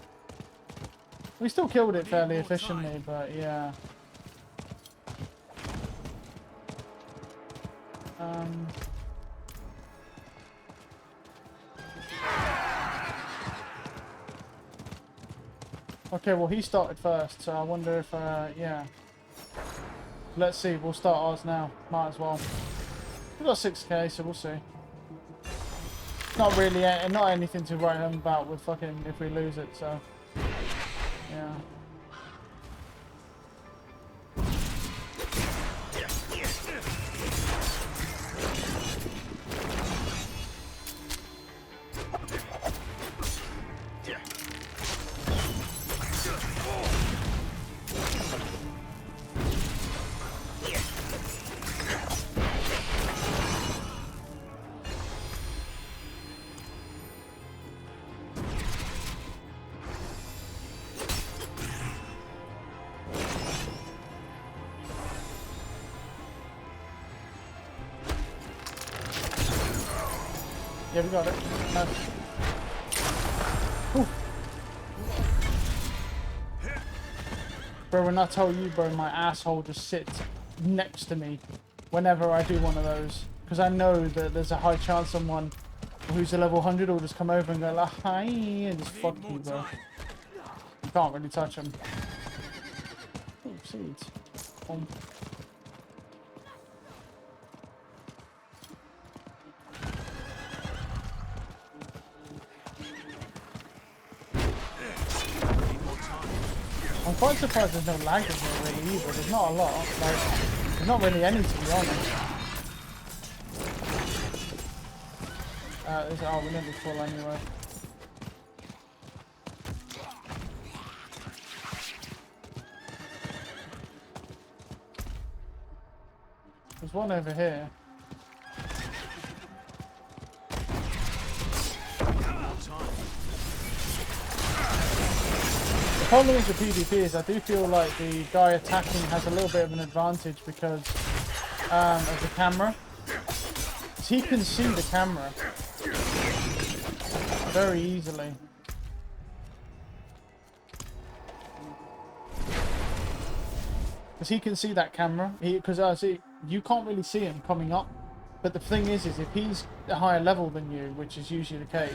[SPEAKER 1] We still killed it fairly efficiently, but yeah. Okay, well he started first, so I wonder if, yeah. Let's see, we'll start ours now. Might as well. We've got 6k, so we'll see. Not really, not anything to write home about with fucking if we lose it, so. Yeah. Yeah, we got it. Nice. Ooh. Bro, when I tell you, bro, my asshole just sits next to me whenever I do one of those. Because I know that there's a high chance someone who's a level 100 will just come over and go like, hi, and just fuck you, bro. You can't really touch them. Oh, seeds. I'm quite surprised there's no lag in here really either. There's not a lot. Like, there's not really any, to be honest. Oh, we're nearly full anyway. There's one over here. The problem is with PvP is I do feel like the guy attacking has a little bit of an advantage because of the camera. He can see the camera very easily. Because he can see that camera. Because you can't really see him coming up. But the thing is if he's a higher level than you, which is usually the case,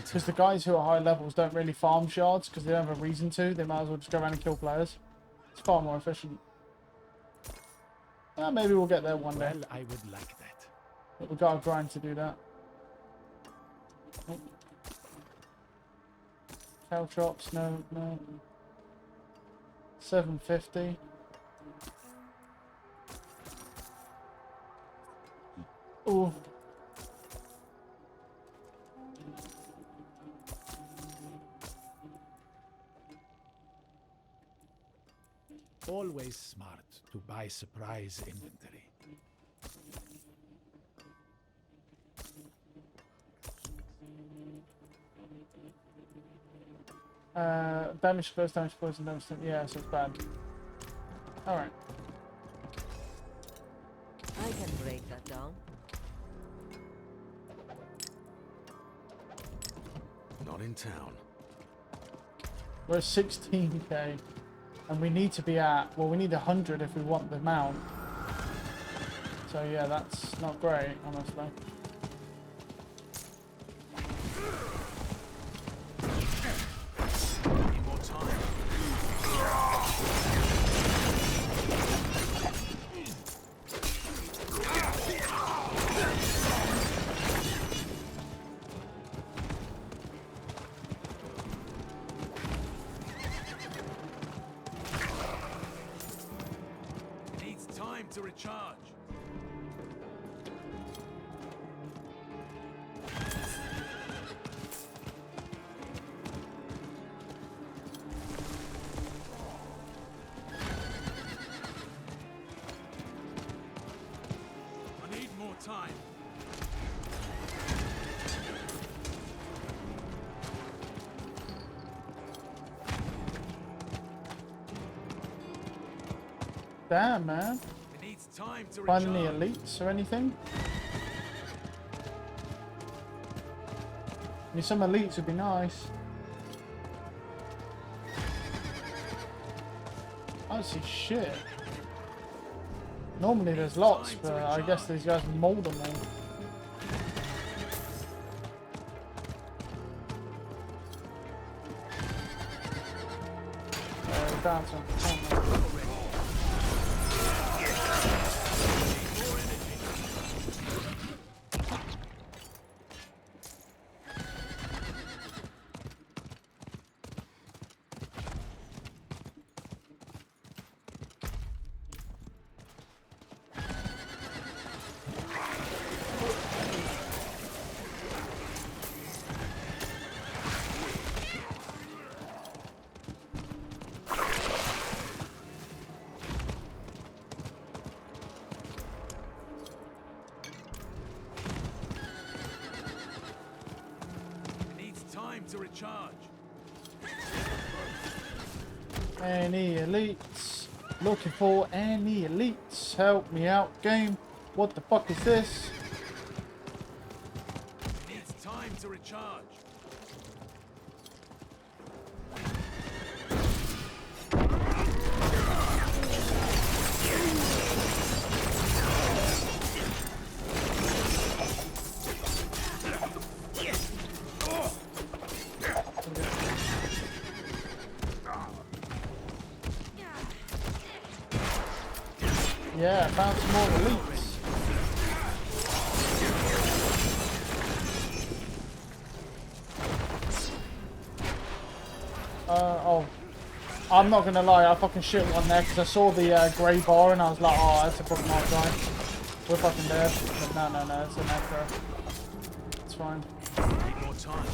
[SPEAKER 1] because the guys who are high levels don't really farm shards because they don't have a reason to. They might as well just go around and kill players. It's far more efficient. Maybe we'll get there one day.
[SPEAKER 3] Well, I would like that.
[SPEAKER 1] But we've got to grind to do that. Oh. Cow chops, no. 750. Oh.
[SPEAKER 3] Always smart to buy surprise inventory.
[SPEAKER 1] Damage first, damage poison, damage. Yeah, so it's bad. Alright.
[SPEAKER 5] I can break that down.
[SPEAKER 3] Not in town.
[SPEAKER 1] We're at 16k. And we need to be at, well, we need 100 if we want the mount. So yeah, that's not great, honestly.
[SPEAKER 3] Need more time. Needs time to recharge. I need more time.
[SPEAKER 1] Damn, man.
[SPEAKER 3] It needs time to
[SPEAKER 1] Find
[SPEAKER 3] recharge.
[SPEAKER 1] any elites or anything? I mean, some elites would be nice. I don't see shit. Normally there's lots, but I guess these guys mold them all. Down to
[SPEAKER 3] to recharge.
[SPEAKER 1] Any elites? Looking for any elites? Help me out, game. What the fuck is this?
[SPEAKER 3] Needs time to recharge.
[SPEAKER 1] Yeah, found some more elites. Oh. I'm not gonna lie, I fucking shit one there because I saw the grey bar and I was like, oh, that's a fucking hard guy. We're fucking dead. But no, it's an echo. It's fine.
[SPEAKER 3] Need more time.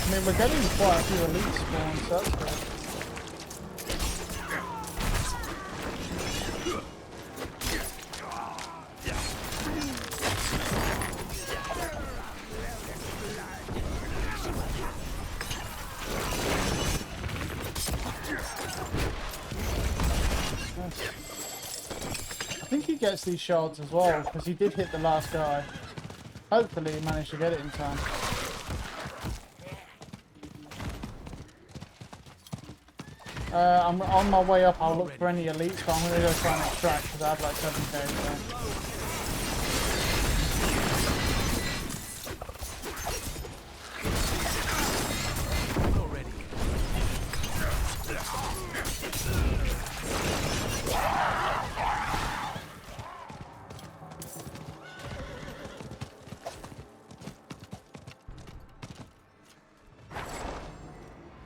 [SPEAKER 1] I mean, we're getting quite a few elite spawns, so that's good. I think he gets these shards as well, because he did hit the last guy. Hopefully he managed to get it in time. I'm on my way up, I'll look for any elites, but I'm going to go try and extract, because I have like 7k, so.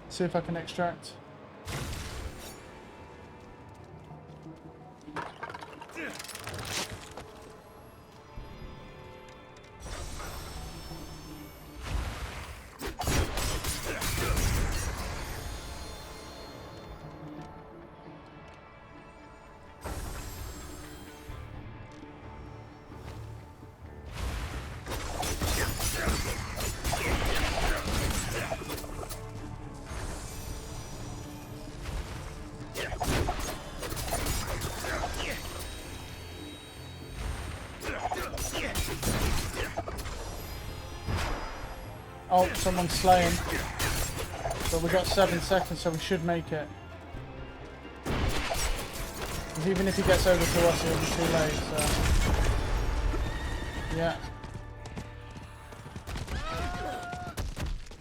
[SPEAKER 1] See if I can extract. Oh, someone's slaying. But we got 7 seconds, so we should make it. 'Cause even if he gets over to us, it'll be too late, so... Yeah.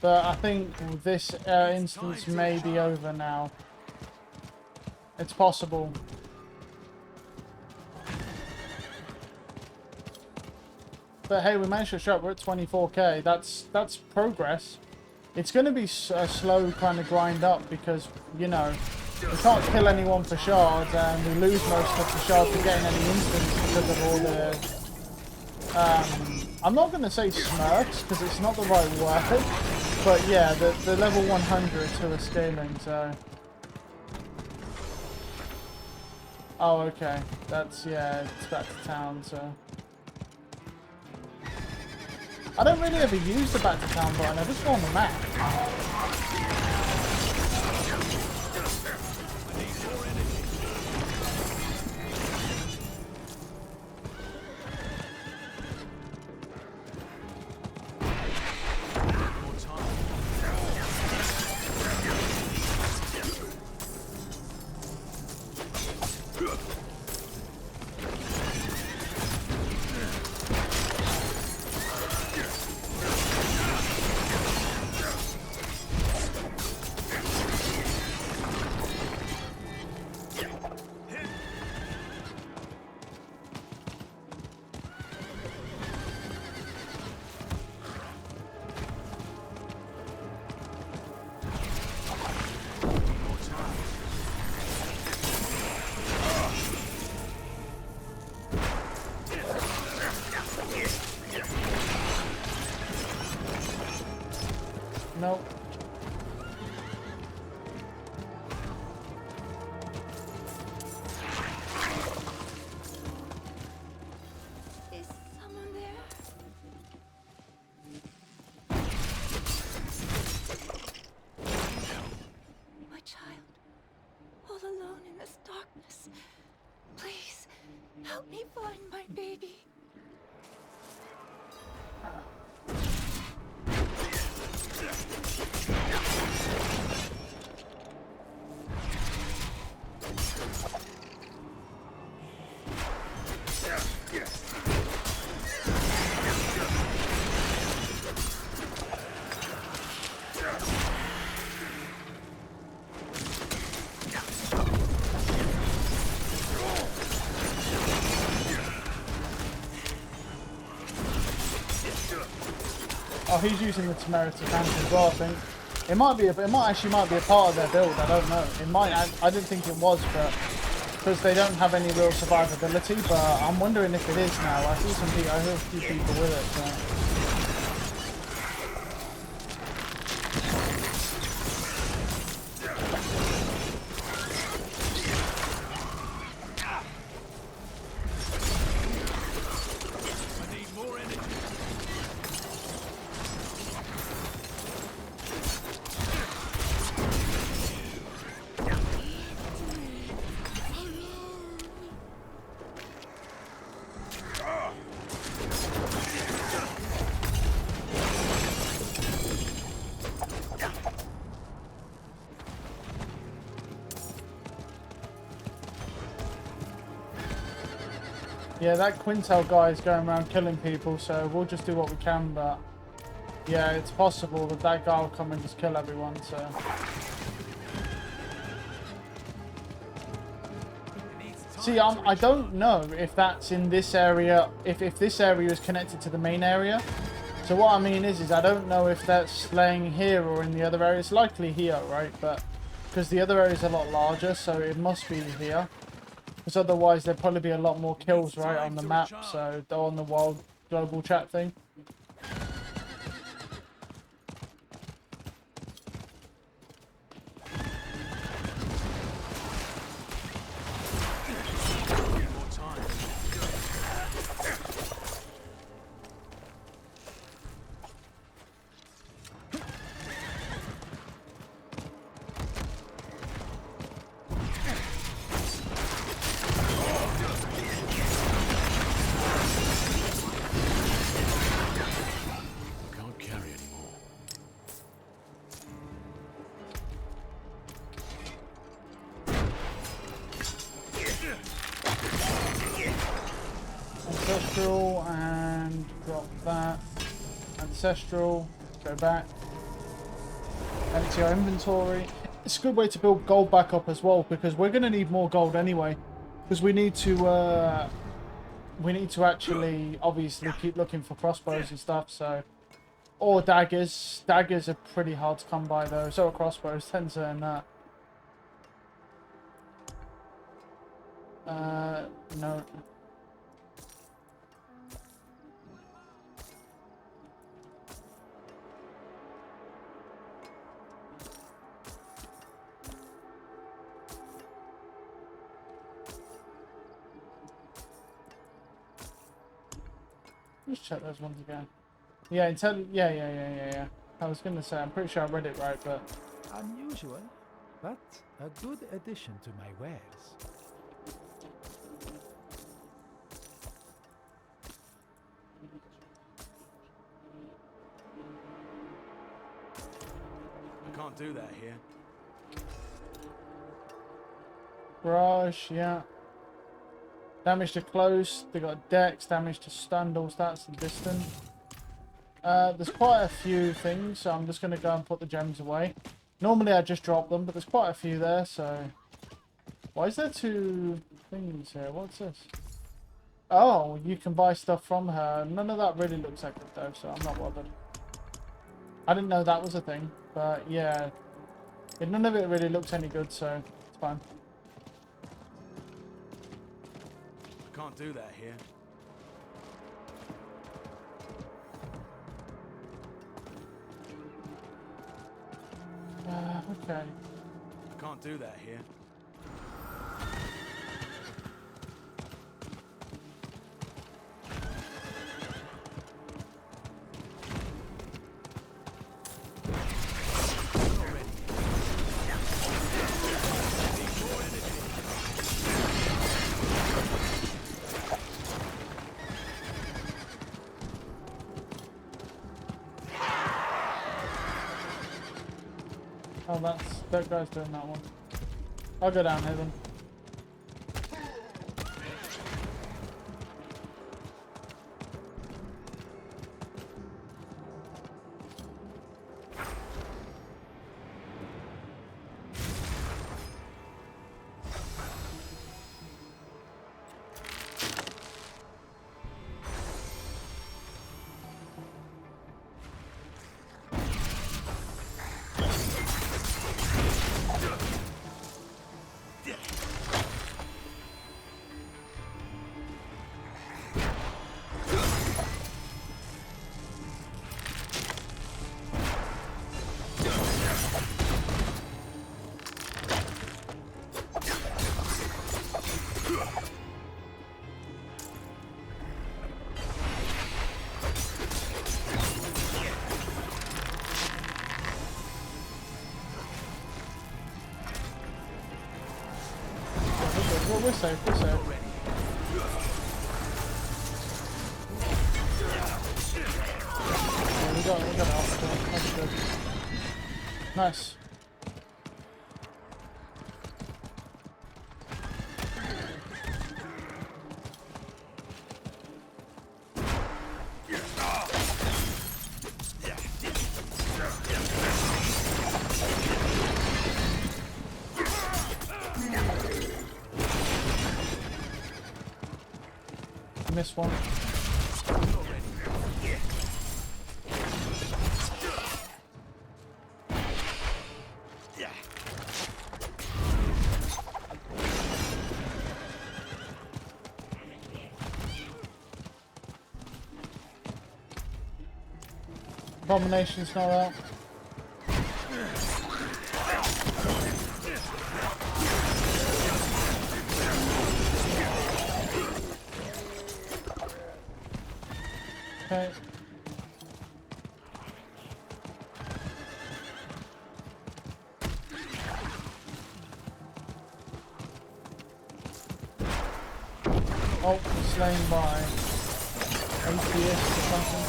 [SPEAKER 1] But I think this instance may be over now. It's possible. But hey, we managed to show up. We're at 24k. That's progress. It's going to be a slow kind of grind up because, you know, we can't kill anyone for shards and we lose most of the shards for getting any instants because of all the... I'm not going to say smirks because it's not the right word. But yeah, the level 100 who are scaling, so... Oh, okay. That's, yeah, it's back to town, so... I don't really ever use the back to town button, I just go on the map. Oh, he's using the temerity cannon as well, I think. It might be, it might actually be a part of their build. I don't know. It might. I didn't think it was, but because they don't have any real survivability. But I'm wondering if it is now. I see some people. I heard a few people with it. So. Yeah, that Quintel guy is going around killing people, so we'll just do what we can, but yeah, it's possible that that guy will come and just kill everyone, so. See, I don't know if that's in this area, if this area is connected to the main area. So what I mean is I don't know if that's laying here or in the other area. It's likely here, right? But because the other area is a lot larger, so it must be here. Because otherwise there'd probably be a lot more kills, right, on the map, so on the wild global chat thing. Ancestral, and drop that. Ancestral, go back. Empty our inventory. It's a good way to build gold back up as well, because we're going to need more gold anyway. Because we need to actually, obviously, keep looking for crossbows and stuff, so. Or daggers. Daggers are pretty hard to come by though, so are crossbows, 10 turn that. No. Let's check those ones again. Yeah, yeah. I was gonna say, I'm pretty sure I read it right, but
[SPEAKER 6] Unusual, but a good addition to my wares.
[SPEAKER 3] I can't do that here.
[SPEAKER 1] Barrage, yeah. Damage to close, they got dex, damage to stun, all stats and distant. There's quite a few things, so I'm just going to go and put the gems away. Normally I just drop them, but there's quite a few there, so... Why is there two things here? What's this? Oh, you can buy stuff from her. None of that really looks like it though, so I'm not bothered. I didn't know that was a thing, but yeah. None of it really looks any good, so it's fine.
[SPEAKER 3] I can't do that here.
[SPEAKER 1] Okay.
[SPEAKER 3] I can't do that here.
[SPEAKER 1] Oh, that guy's doing that one. I'll go down here then. We're safe. We're safe. Yeah, we got it off. That's good. Nice. Missed one. Abomination's not out. Okay. Oh, slain by atheist or something.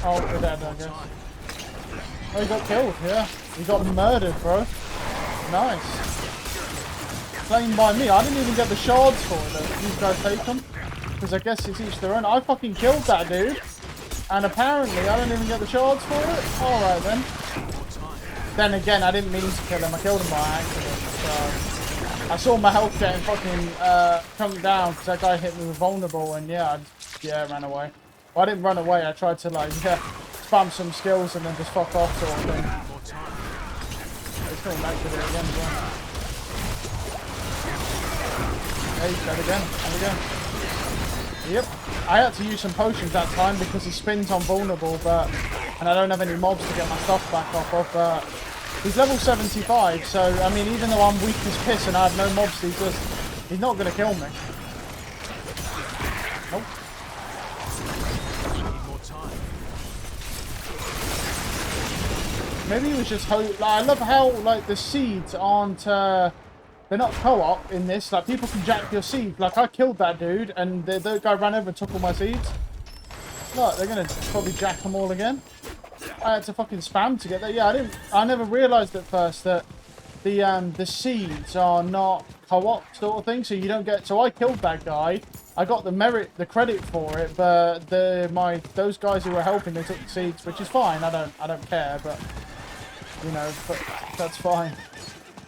[SPEAKER 1] Oh, we're dead, I guess. Oh, he got killed, yeah. He got murdered, bro. Nice. Slain by me. I didn't even get the shards for it, though. These guys take them. Because I guess it's each their own. I fucking killed that dude. And apparently, I don't even get the shards for it. Alright, then. Then again, I didn't mean to kill him. I killed him by accident. So I saw my health getting fucking come down because that guy hit me with vulnerable. And yeah, I ran away. Well, I didn't run away, I tried to like, spam some skills and then just fuck off sort of thing. It's coming back to it again as well. Hey, he's dead again, and again. Yep. I had to use some potions that time because he spins on vulnerable, and I don't have any mobs to get my stuff back off of, but he's level 75, so I mean, even though I'm weak as piss and I have no mobs, he's not going to kill me. Nope. Maybe he was just like, I love how like the seeds aren't they're not co-op in this. Like people can jack your seeds. Like I killed that dude and the guy ran over and took all my seeds. Look, they're gonna probably jack them all again. I had to fucking spam to get there. Yeah, I never realized at first that the seeds are not co-op sort of thing. So you don't get. So I killed that guy. I got the credit for it, but those guys who were helping, they took the seeds, which is fine. I don't care, but. You know, but that's fine.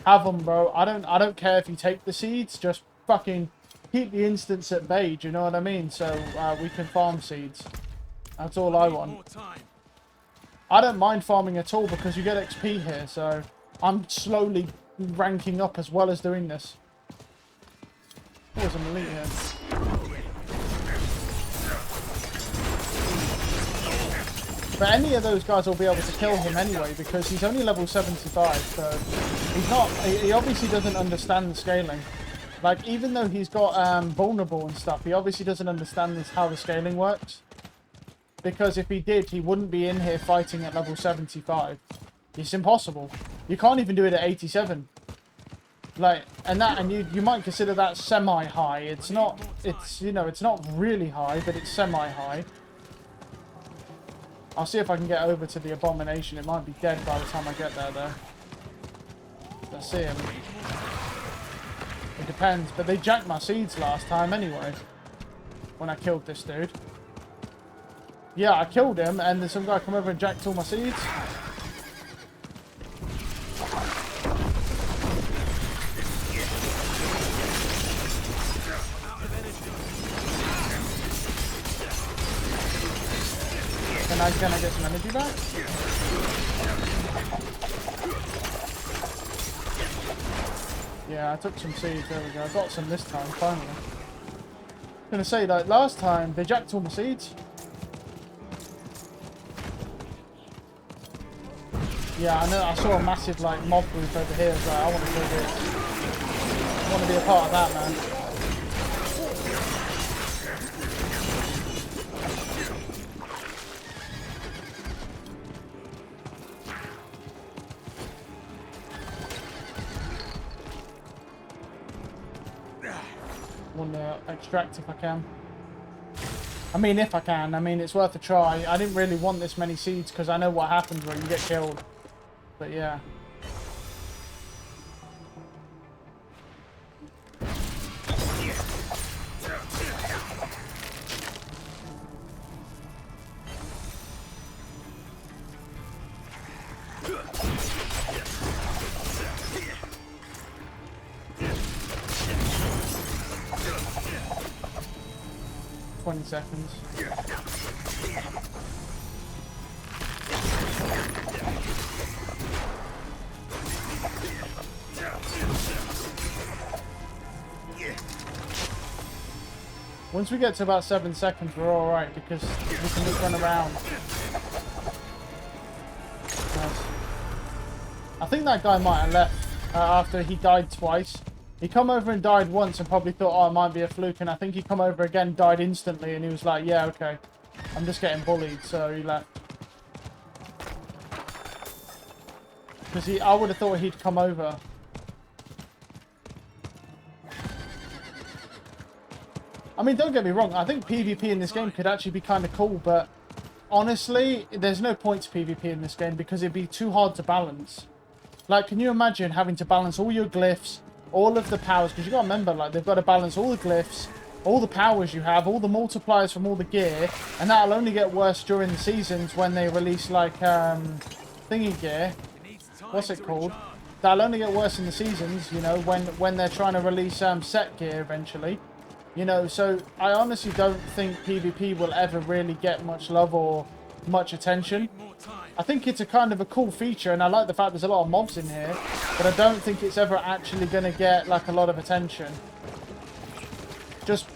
[SPEAKER 1] Have them, bro. I don't care if you take the seeds. Just fucking keep the instants at bay. Do you know what I mean? So we can farm seeds. That's all I want. I don't mind farming at all because you get XP here. So I'm slowly ranking up as well as doing this. Oh, there's an elite here. But any of those guys will be able to kill him anyway because he's only level 75, so he's not. He obviously doesn't understand the scaling. Like even though he's got vulnerable and stuff, he obviously doesn't understand how the scaling works. Because if he did, he wouldn't be in here fighting at level 75. It's impossible. You can't even do it at 87. Like and you might consider that semi-high. It's not. It's it's not really high, but it's semi-high. I'll see if I can get over to the abomination. It might be dead by the time I get there, though. Let's see him. It depends, but they jacked my seeds last time anyway. When I killed this dude. Yeah, I killed him, and then some guy come over and jacked all my seeds. Can I get some energy back? Yeah, I took some seeds. There we go. I got some this time, finally. I was gonna say, like, last time, they jacked all my seeds. Yeah, I know. I saw a massive, like, mob group over here. So I want to go this. I want to be a part of that, man. Want to extract if I can. I mean, if I can. I mean, it's worth a try. I didn't really want this many seeds because I know what happens when you get killed. But yeah. Seconds. Once we get to about 7 seconds, we're all right because we can just run around. Nice. I think that guy might have left after he died twice. He come over and died once and probably thought, oh, it might be a fluke. And I think he come over again, died instantly. And he was like, yeah, okay. I'm just getting bullied. So he left. Because I would have thought he'd come over. I mean, don't get me wrong. I think PvP in this game could actually be kind of cool. But honestly, there's no point to PvP in this game because it'd be too hard to balance. Like, can you imagine having to balance all your glyphs, all of the powers? Because you got to remember, like, they've got to balance all the glyphs, all the powers you have, all the multipliers from all the gear, and that'll only get worse during the seasons when they release, like, thingy gear. What's it called? That'll only get worse in the seasons, you know, when they're trying to release set gear eventually. You know, so I honestly don't think PvP will ever really get much love or much attention. I think it's a kind of a cool feature, and I like the fact there's a lot of mobs in here, but I don't think it's ever actually going to get, like, a lot of attention. Just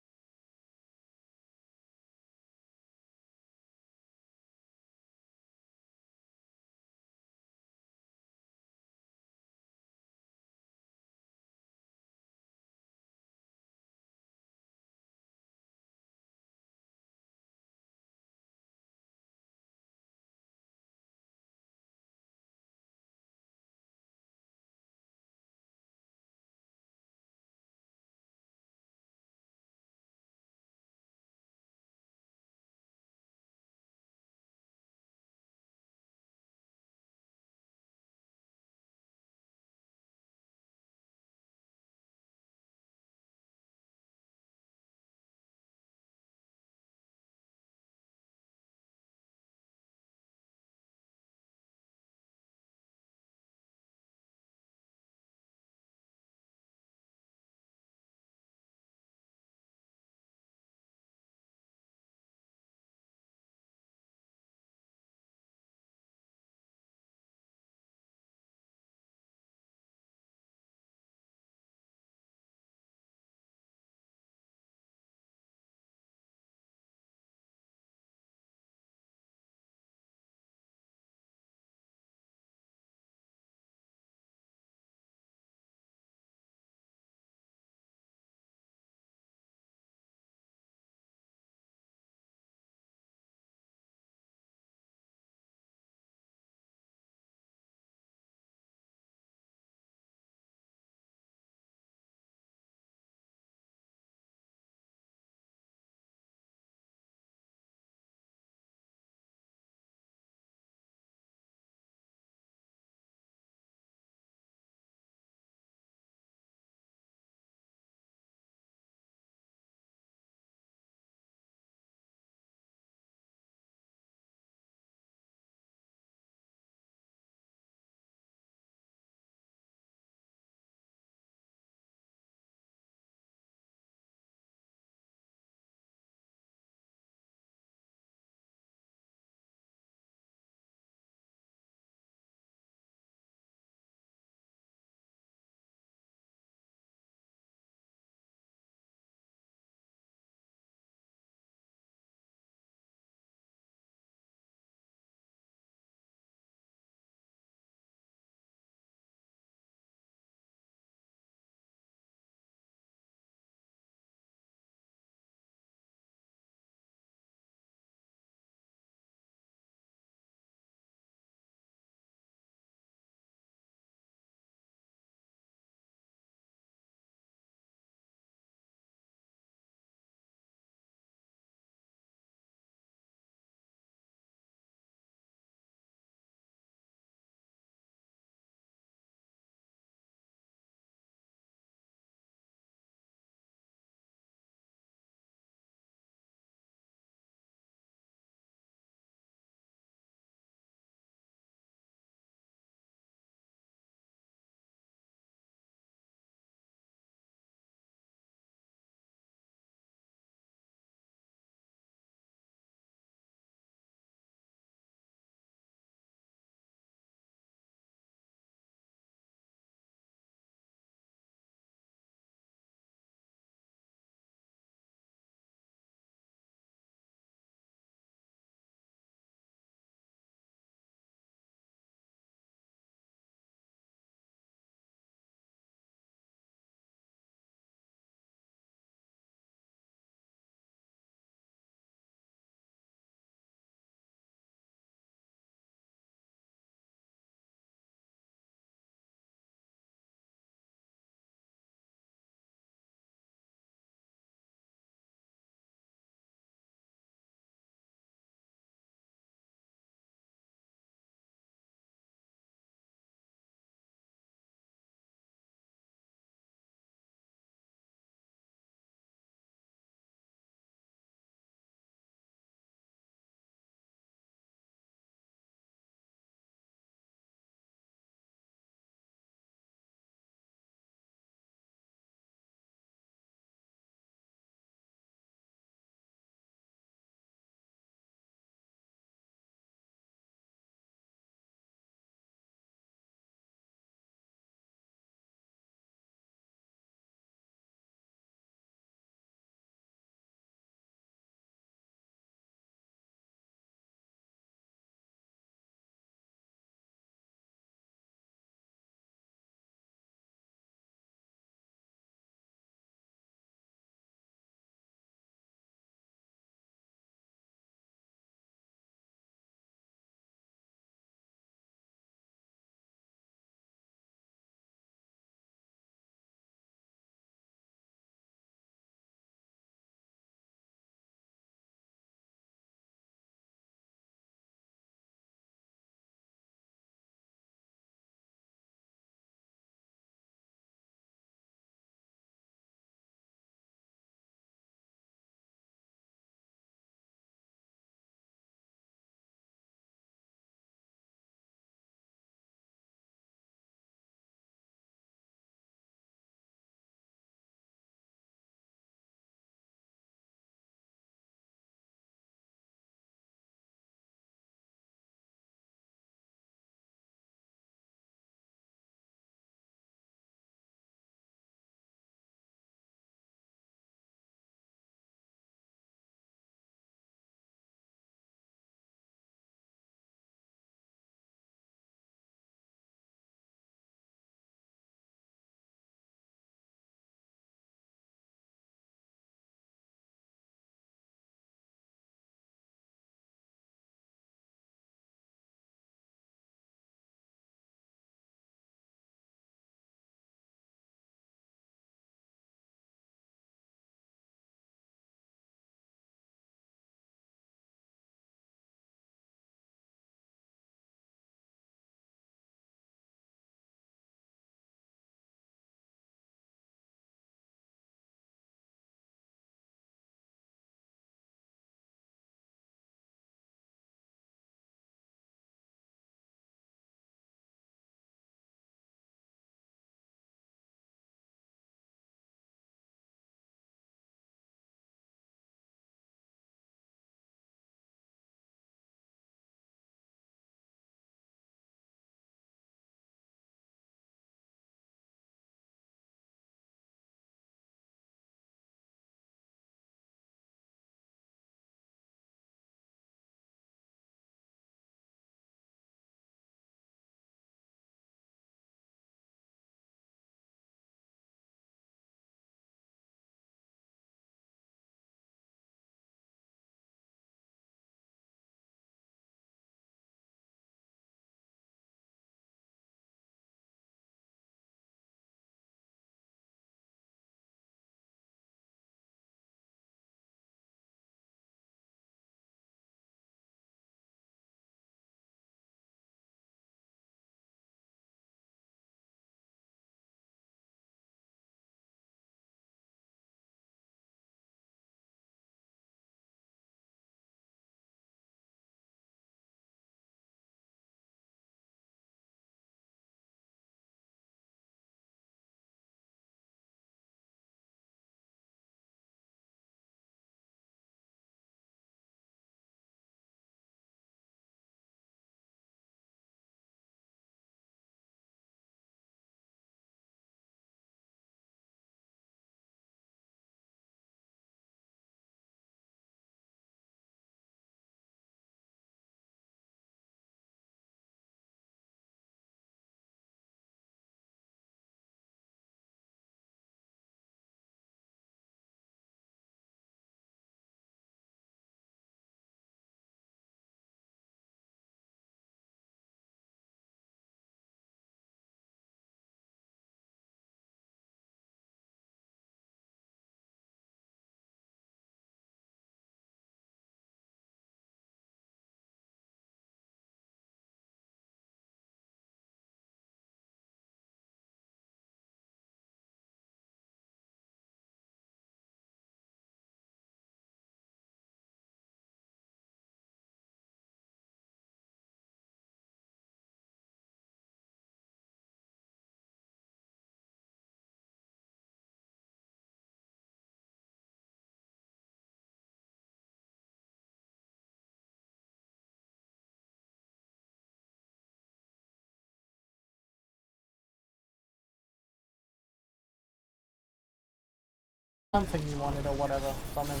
[SPEAKER 1] Something you wanted or whatever from him.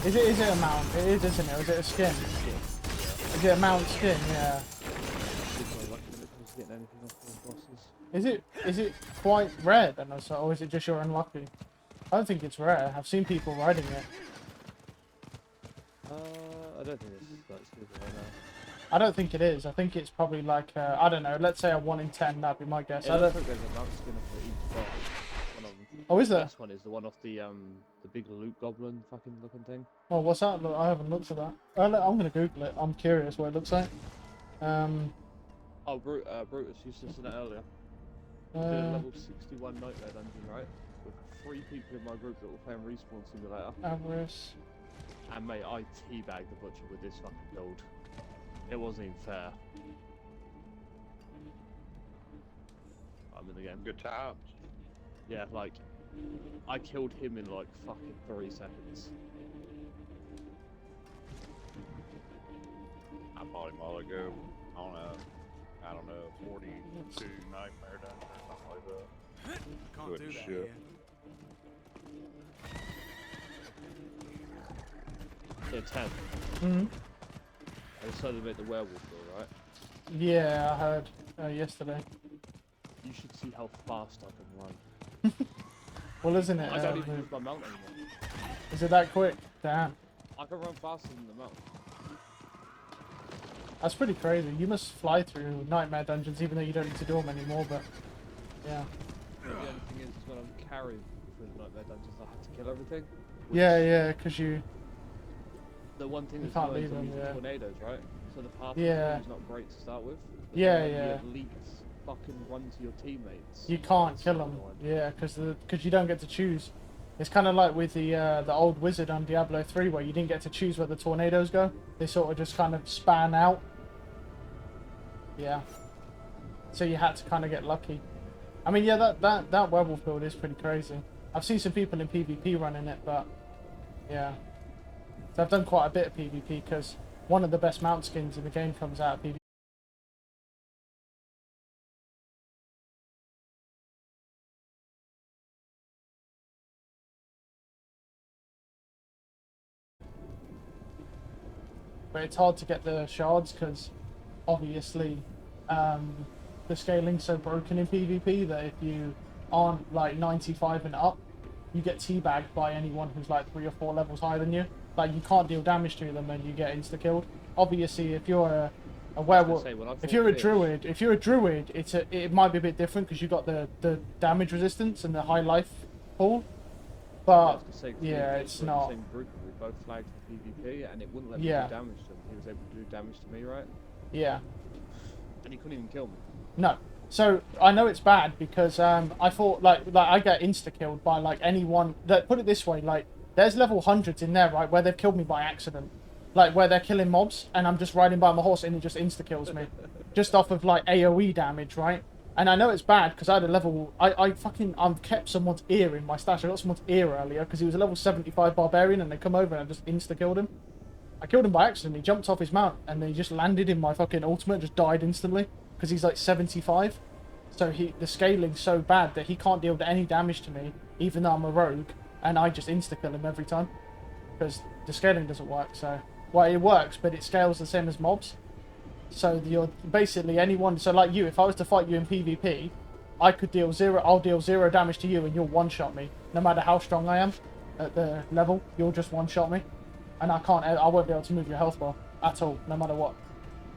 [SPEAKER 1] Is it a mount? It is, isn't it? Or is it a skin? Is it a mount skin? Yeah. Is it quite rare then, or is it just you're unlucky? I don't think it's rare. I've seen people riding it.
[SPEAKER 7] I don't think it's like super right now.
[SPEAKER 1] I don't think it is. I think it's probably like I don't know. Let's say a 1 in 10. That'd be my guess.
[SPEAKER 7] Yeah, I don't think there's a mount skin for each boss. One of them.
[SPEAKER 1] Oh, is there?
[SPEAKER 7] The best one is the one off the big loot goblin fucking looking thing.
[SPEAKER 1] Oh, what's that? Look, I haven't looked at that. I'm gonna Google it. I'm curious what it looks like.
[SPEAKER 7] Oh, Brutus used to say that earlier. Did a level 61 nightmare dungeon, right? With 3 people in my group that were playing Respawn Simulator.
[SPEAKER 1] Avarice.
[SPEAKER 7] And mate, I teabagged the butcher with this fucking build. It wasn't even fair. I'm in the game.
[SPEAKER 8] Good times.
[SPEAKER 7] Yeah, like, I killed him in like fucking 3 seconds.
[SPEAKER 8] I fought him a while ago on I don't know, 42 nightmare dungeon or something like that.
[SPEAKER 3] Can't
[SPEAKER 8] Good
[SPEAKER 3] do that
[SPEAKER 8] shit.
[SPEAKER 3] here.
[SPEAKER 7] Yeah, 10.
[SPEAKER 1] Hmm.
[SPEAKER 7] I decided to make the werewolf though, right?
[SPEAKER 1] Yeah, I heard yesterday.
[SPEAKER 7] You should see how fast I can run.
[SPEAKER 1] Well, isn't it?
[SPEAKER 7] I don't even use my mount anymore.
[SPEAKER 1] Is it that quick? Damn.
[SPEAKER 7] I can run faster than the mount.
[SPEAKER 1] That's pretty crazy. You must fly through nightmare dungeons even though you don't need to do them anymore, but yeah.
[SPEAKER 7] The only thing is when I'm carried through the nightmare dungeons, I have to kill everything.
[SPEAKER 1] Yeah, because you...
[SPEAKER 7] The one thing
[SPEAKER 1] You
[SPEAKER 7] that's
[SPEAKER 1] can't
[SPEAKER 7] annoying is
[SPEAKER 1] leave
[SPEAKER 7] I'm
[SPEAKER 1] them,
[SPEAKER 7] using
[SPEAKER 1] yeah.
[SPEAKER 7] tornadoes, right? So the path
[SPEAKER 1] Yeah.
[SPEAKER 7] is not great to start with. But
[SPEAKER 1] Yeah,
[SPEAKER 7] then when
[SPEAKER 1] yeah.
[SPEAKER 7] you at least fucking run to your teammates.
[SPEAKER 1] You can't
[SPEAKER 7] That's
[SPEAKER 1] kill
[SPEAKER 7] so
[SPEAKER 1] them.
[SPEAKER 7] annoying.
[SPEAKER 1] Yeah, because you don't get to choose. It's kind of like with the old wizard on Diablo 3 where you didn't get to choose where the tornadoes go. They sort of just kind of span out. Yeah. So you had to kind of get lucky. I mean, yeah, that werewolf build is pretty crazy. I've seen some people in PvP running it, but yeah. So I've done quite a bit of PvP because one of the best mount skins in the game comes out of PvP. But it's hard to get the shards because obviously the scaling's so broken in PvP that if you aren't like 95 and up, you get teabagged by anyone who's like 3 or 4 levels higher than you. Like you can't deal damage to them and you get insta killed. Obviously, if you're a werewolf,
[SPEAKER 7] say, when I
[SPEAKER 1] if you're a
[SPEAKER 7] fought
[SPEAKER 1] druid, it might be a bit different because you got the damage resistance and the high life pool.
[SPEAKER 7] I
[SPEAKER 1] But
[SPEAKER 7] was gonna say, 'cause
[SPEAKER 1] yeah,
[SPEAKER 7] we
[SPEAKER 1] it's
[SPEAKER 7] were in
[SPEAKER 1] not.
[SPEAKER 7] the same group and we both flagged for PvP and it wouldn't let me
[SPEAKER 1] Yeah.
[SPEAKER 7] do damage to him. He was able to do damage to me, right?
[SPEAKER 1] Yeah.
[SPEAKER 7] And he couldn't even kill me.
[SPEAKER 1] No. So I know it's bad because I thought like I get insta killed by like anyone that, put it this way, like there's level 100s in there, right, where they've killed me by accident. Like where they're killing mobs and I'm just riding by my horse and it just insta kills me. Just off of like AoE damage, right? And I know it's bad because I had a level I've kept someone's ear in my stash. I got someone's ear earlier because he was a level 75 barbarian and they come over and I just insta killed him. I killed him by accident. He jumped off his mount and then he just landed in my fucking ultimate, just died instantly because he's like 75. So the scaling's so bad that he can't deal any damage to me, even though I'm a rogue, and I just insta kill him every time because the scaling doesn't work. So well, it works, but it scales the same as mobs. So you're basically anyone. So like you, if I was to fight you in PvP, I could deal zero. I'll deal 0 damage to you, and you'll one-shot me, no matter how strong I am at the level. You'll just one-shot me, and I won't be able to move your health bar at all, no matter what,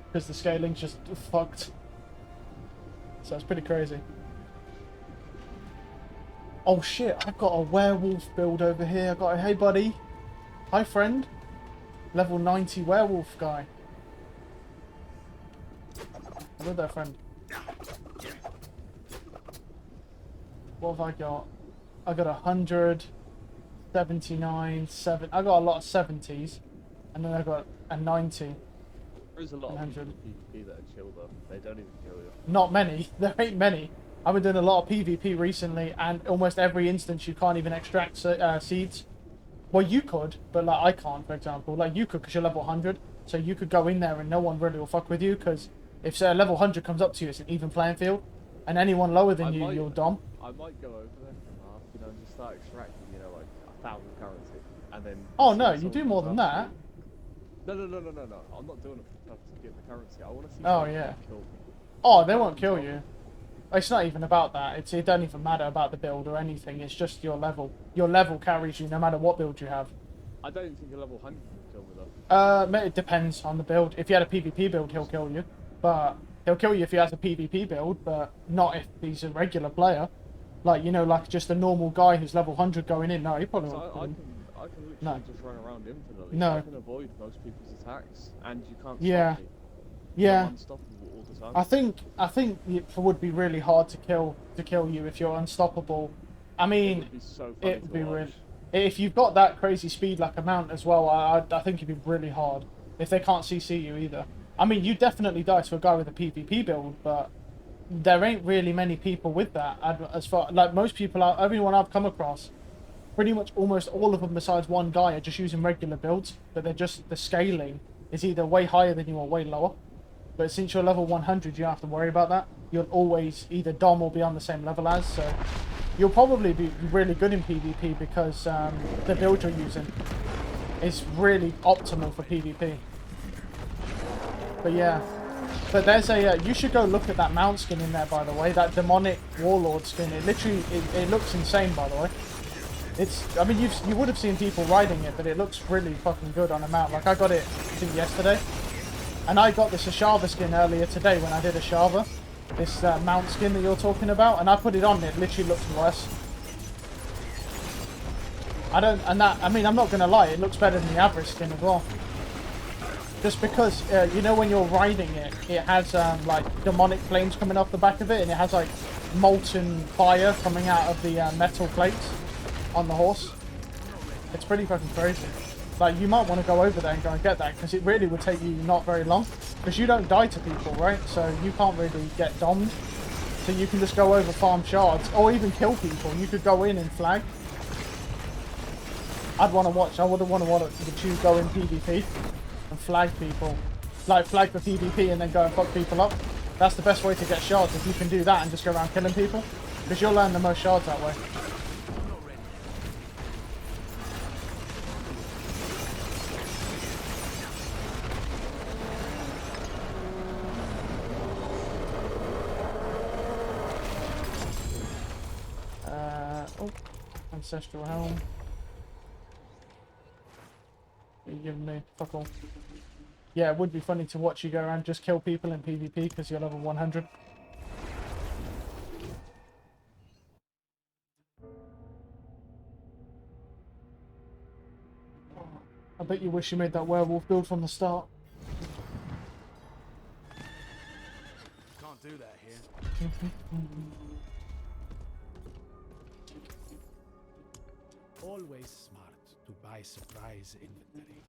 [SPEAKER 1] because the scaling's just fucked. So it's pretty crazy. Oh shit! I've got a werewolf build over here. I got a hey buddy, hi friend, level 90 werewolf guy. Hello there, friend. What have I got? I got 100, 79, 7. I got a lot of 70s, and then I got a 90.
[SPEAKER 7] There is a lot of
[SPEAKER 1] 100.
[SPEAKER 7] people in PvP that are chill though. They don't even kill you.
[SPEAKER 1] Not many. There ain't many. I've been doing a lot of PvP recently, and almost every instance you can't even extract seeds. Well, you could, but like I can't, for example. Like you could because you're level 100, so you could go in there and no one really will fuck with you because if say a level 100 comes up to you, it's an even playing field, and anyone lower than you, you'll dom.
[SPEAKER 7] I might go over there for half, you know, just start extracting, you know, like 1,000 currency, and then.
[SPEAKER 1] Oh
[SPEAKER 7] see
[SPEAKER 1] no,
[SPEAKER 7] if
[SPEAKER 1] you do
[SPEAKER 7] someone
[SPEAKER 1] more
[SPEAKER 7] comes
[SPEAKER 1] than
[SPEAKER 7] after
[SPEAKER 1] that.
[SPEAKER 7] you. No. I'm not doing it for to get the currency. I want to see.
[SPEAKER 1] Oh,
[SPEAKER 7] someone
[SPEAKER 1] yeah.
[SPEAKER 7] kill people.
[SPEAKER 1] Oh,
[SPEAKER 7] If
[SPEAKER 1] they
[SPEAKER 7] I
[SPEAKER 1] won't
[SPEAKER 7] can
[SPEAKER 1] kill
[SPEAKER 7] tell-
[SPEAKER 1] you. It's not even about that. It don't even matter about the build or anything. It's just your level. Your level carries you no matter what build you have.
[SPEAKER 7] I don't think a level 100 would kill me though.
[SPEAKER 1] It depends on the build. If you had a PvP build, he'll kill you. But he'll kill you if he has a PvP build, but not if he's a regular player. Like, you know, like just a normal guy who's level 100 going in. No, he probably
[SPEAKER 7] So
[SPEAKER 1] won't kill
[SPEAKER 7] I
[SPEAKER 1] you.
[SPEAKER 7] can literally
[SPEAKER 1] No.
[SPEAKER 7] just run around infinitely.
[SPEAKER 1] No.
[SPEAKER 7] I can avoid most people's attacks, and you can't
[SPEAKER 1] Yeah.
[SPEAKER 7] stop me.
[SPEAKER 1] Yeah.
[SPEAKER 7] I'm unstoppable all the time.
[SPEAKER 1] I think it would be really hard to kill you if you're unstoppable. I
[SPEAKER 7] It
[SPEAKER 1] mean,
[SPEAKER 7] would be so funny
[SPEAKER 1] it would
[SPEAKER 7] to
[SPEAKER 1] be
[SPEAKER 7] watch.
[SPEAKER 1] really. If you've got that crazy speed like a mount as well, I think it'd be really hard if they can't CC you either. I mean, you definitely die to a guy with a PvP build, but there ain't really many people with that. As far like most people are, everyone I've come across, pretty much almost all of them besides one guy are just using regular builds, but the scaling is either way higher than you or way lower. But since you're level 100, you don't have to worry about that. You'll always either dom or be on the same level as, so you'll probably be really good in PvP because the build you're using is really optimal for PvP. But yeah, but there's a you should go look at that mount skin in there, by the way, that demonic warlord skin. It literally it looks insane, by the way. I mean you would have seen people riding it, but it looks really fucking good on a mount. Like I got it I think yesterday. And I got this Ashava skin earlier today when I did Ashava. This mount skin that you're talking about. And I put it on, it literally looks worse. I mean, I'm not going to lie, it looks better than the average skin as well. Just because, you know when you're riding it, it has like demonic flames coming off the back of it. And it has like molten fire coming out of the metal plates on the horse. It's pretty fucking crazy. Like, you might want to go over there and go and get that, because it really would take you not very long. Because you don't die to people, right? So you can't really get domed. So you can just go over, farm shards, or even kill people. You could go in and flag. I'd want to watch. I would want to watch you go in PvP and flag people. Like, flag for PvP and then go and fuck people up. That's the best way to get shards, if you can do that and just go around killing people. Because you'll learn the most shards that way. Oh, Ancestral Helm. What are you giving me? Fuck all. Yeah, it would be funny to watch you go around just kill people in PvP because you're level 100. I bet you wish you made that werewolf build from the start.
[SPEAKER 3] Can't do that here.
[SPEAKER 6] Always smart to buy surprise inventory.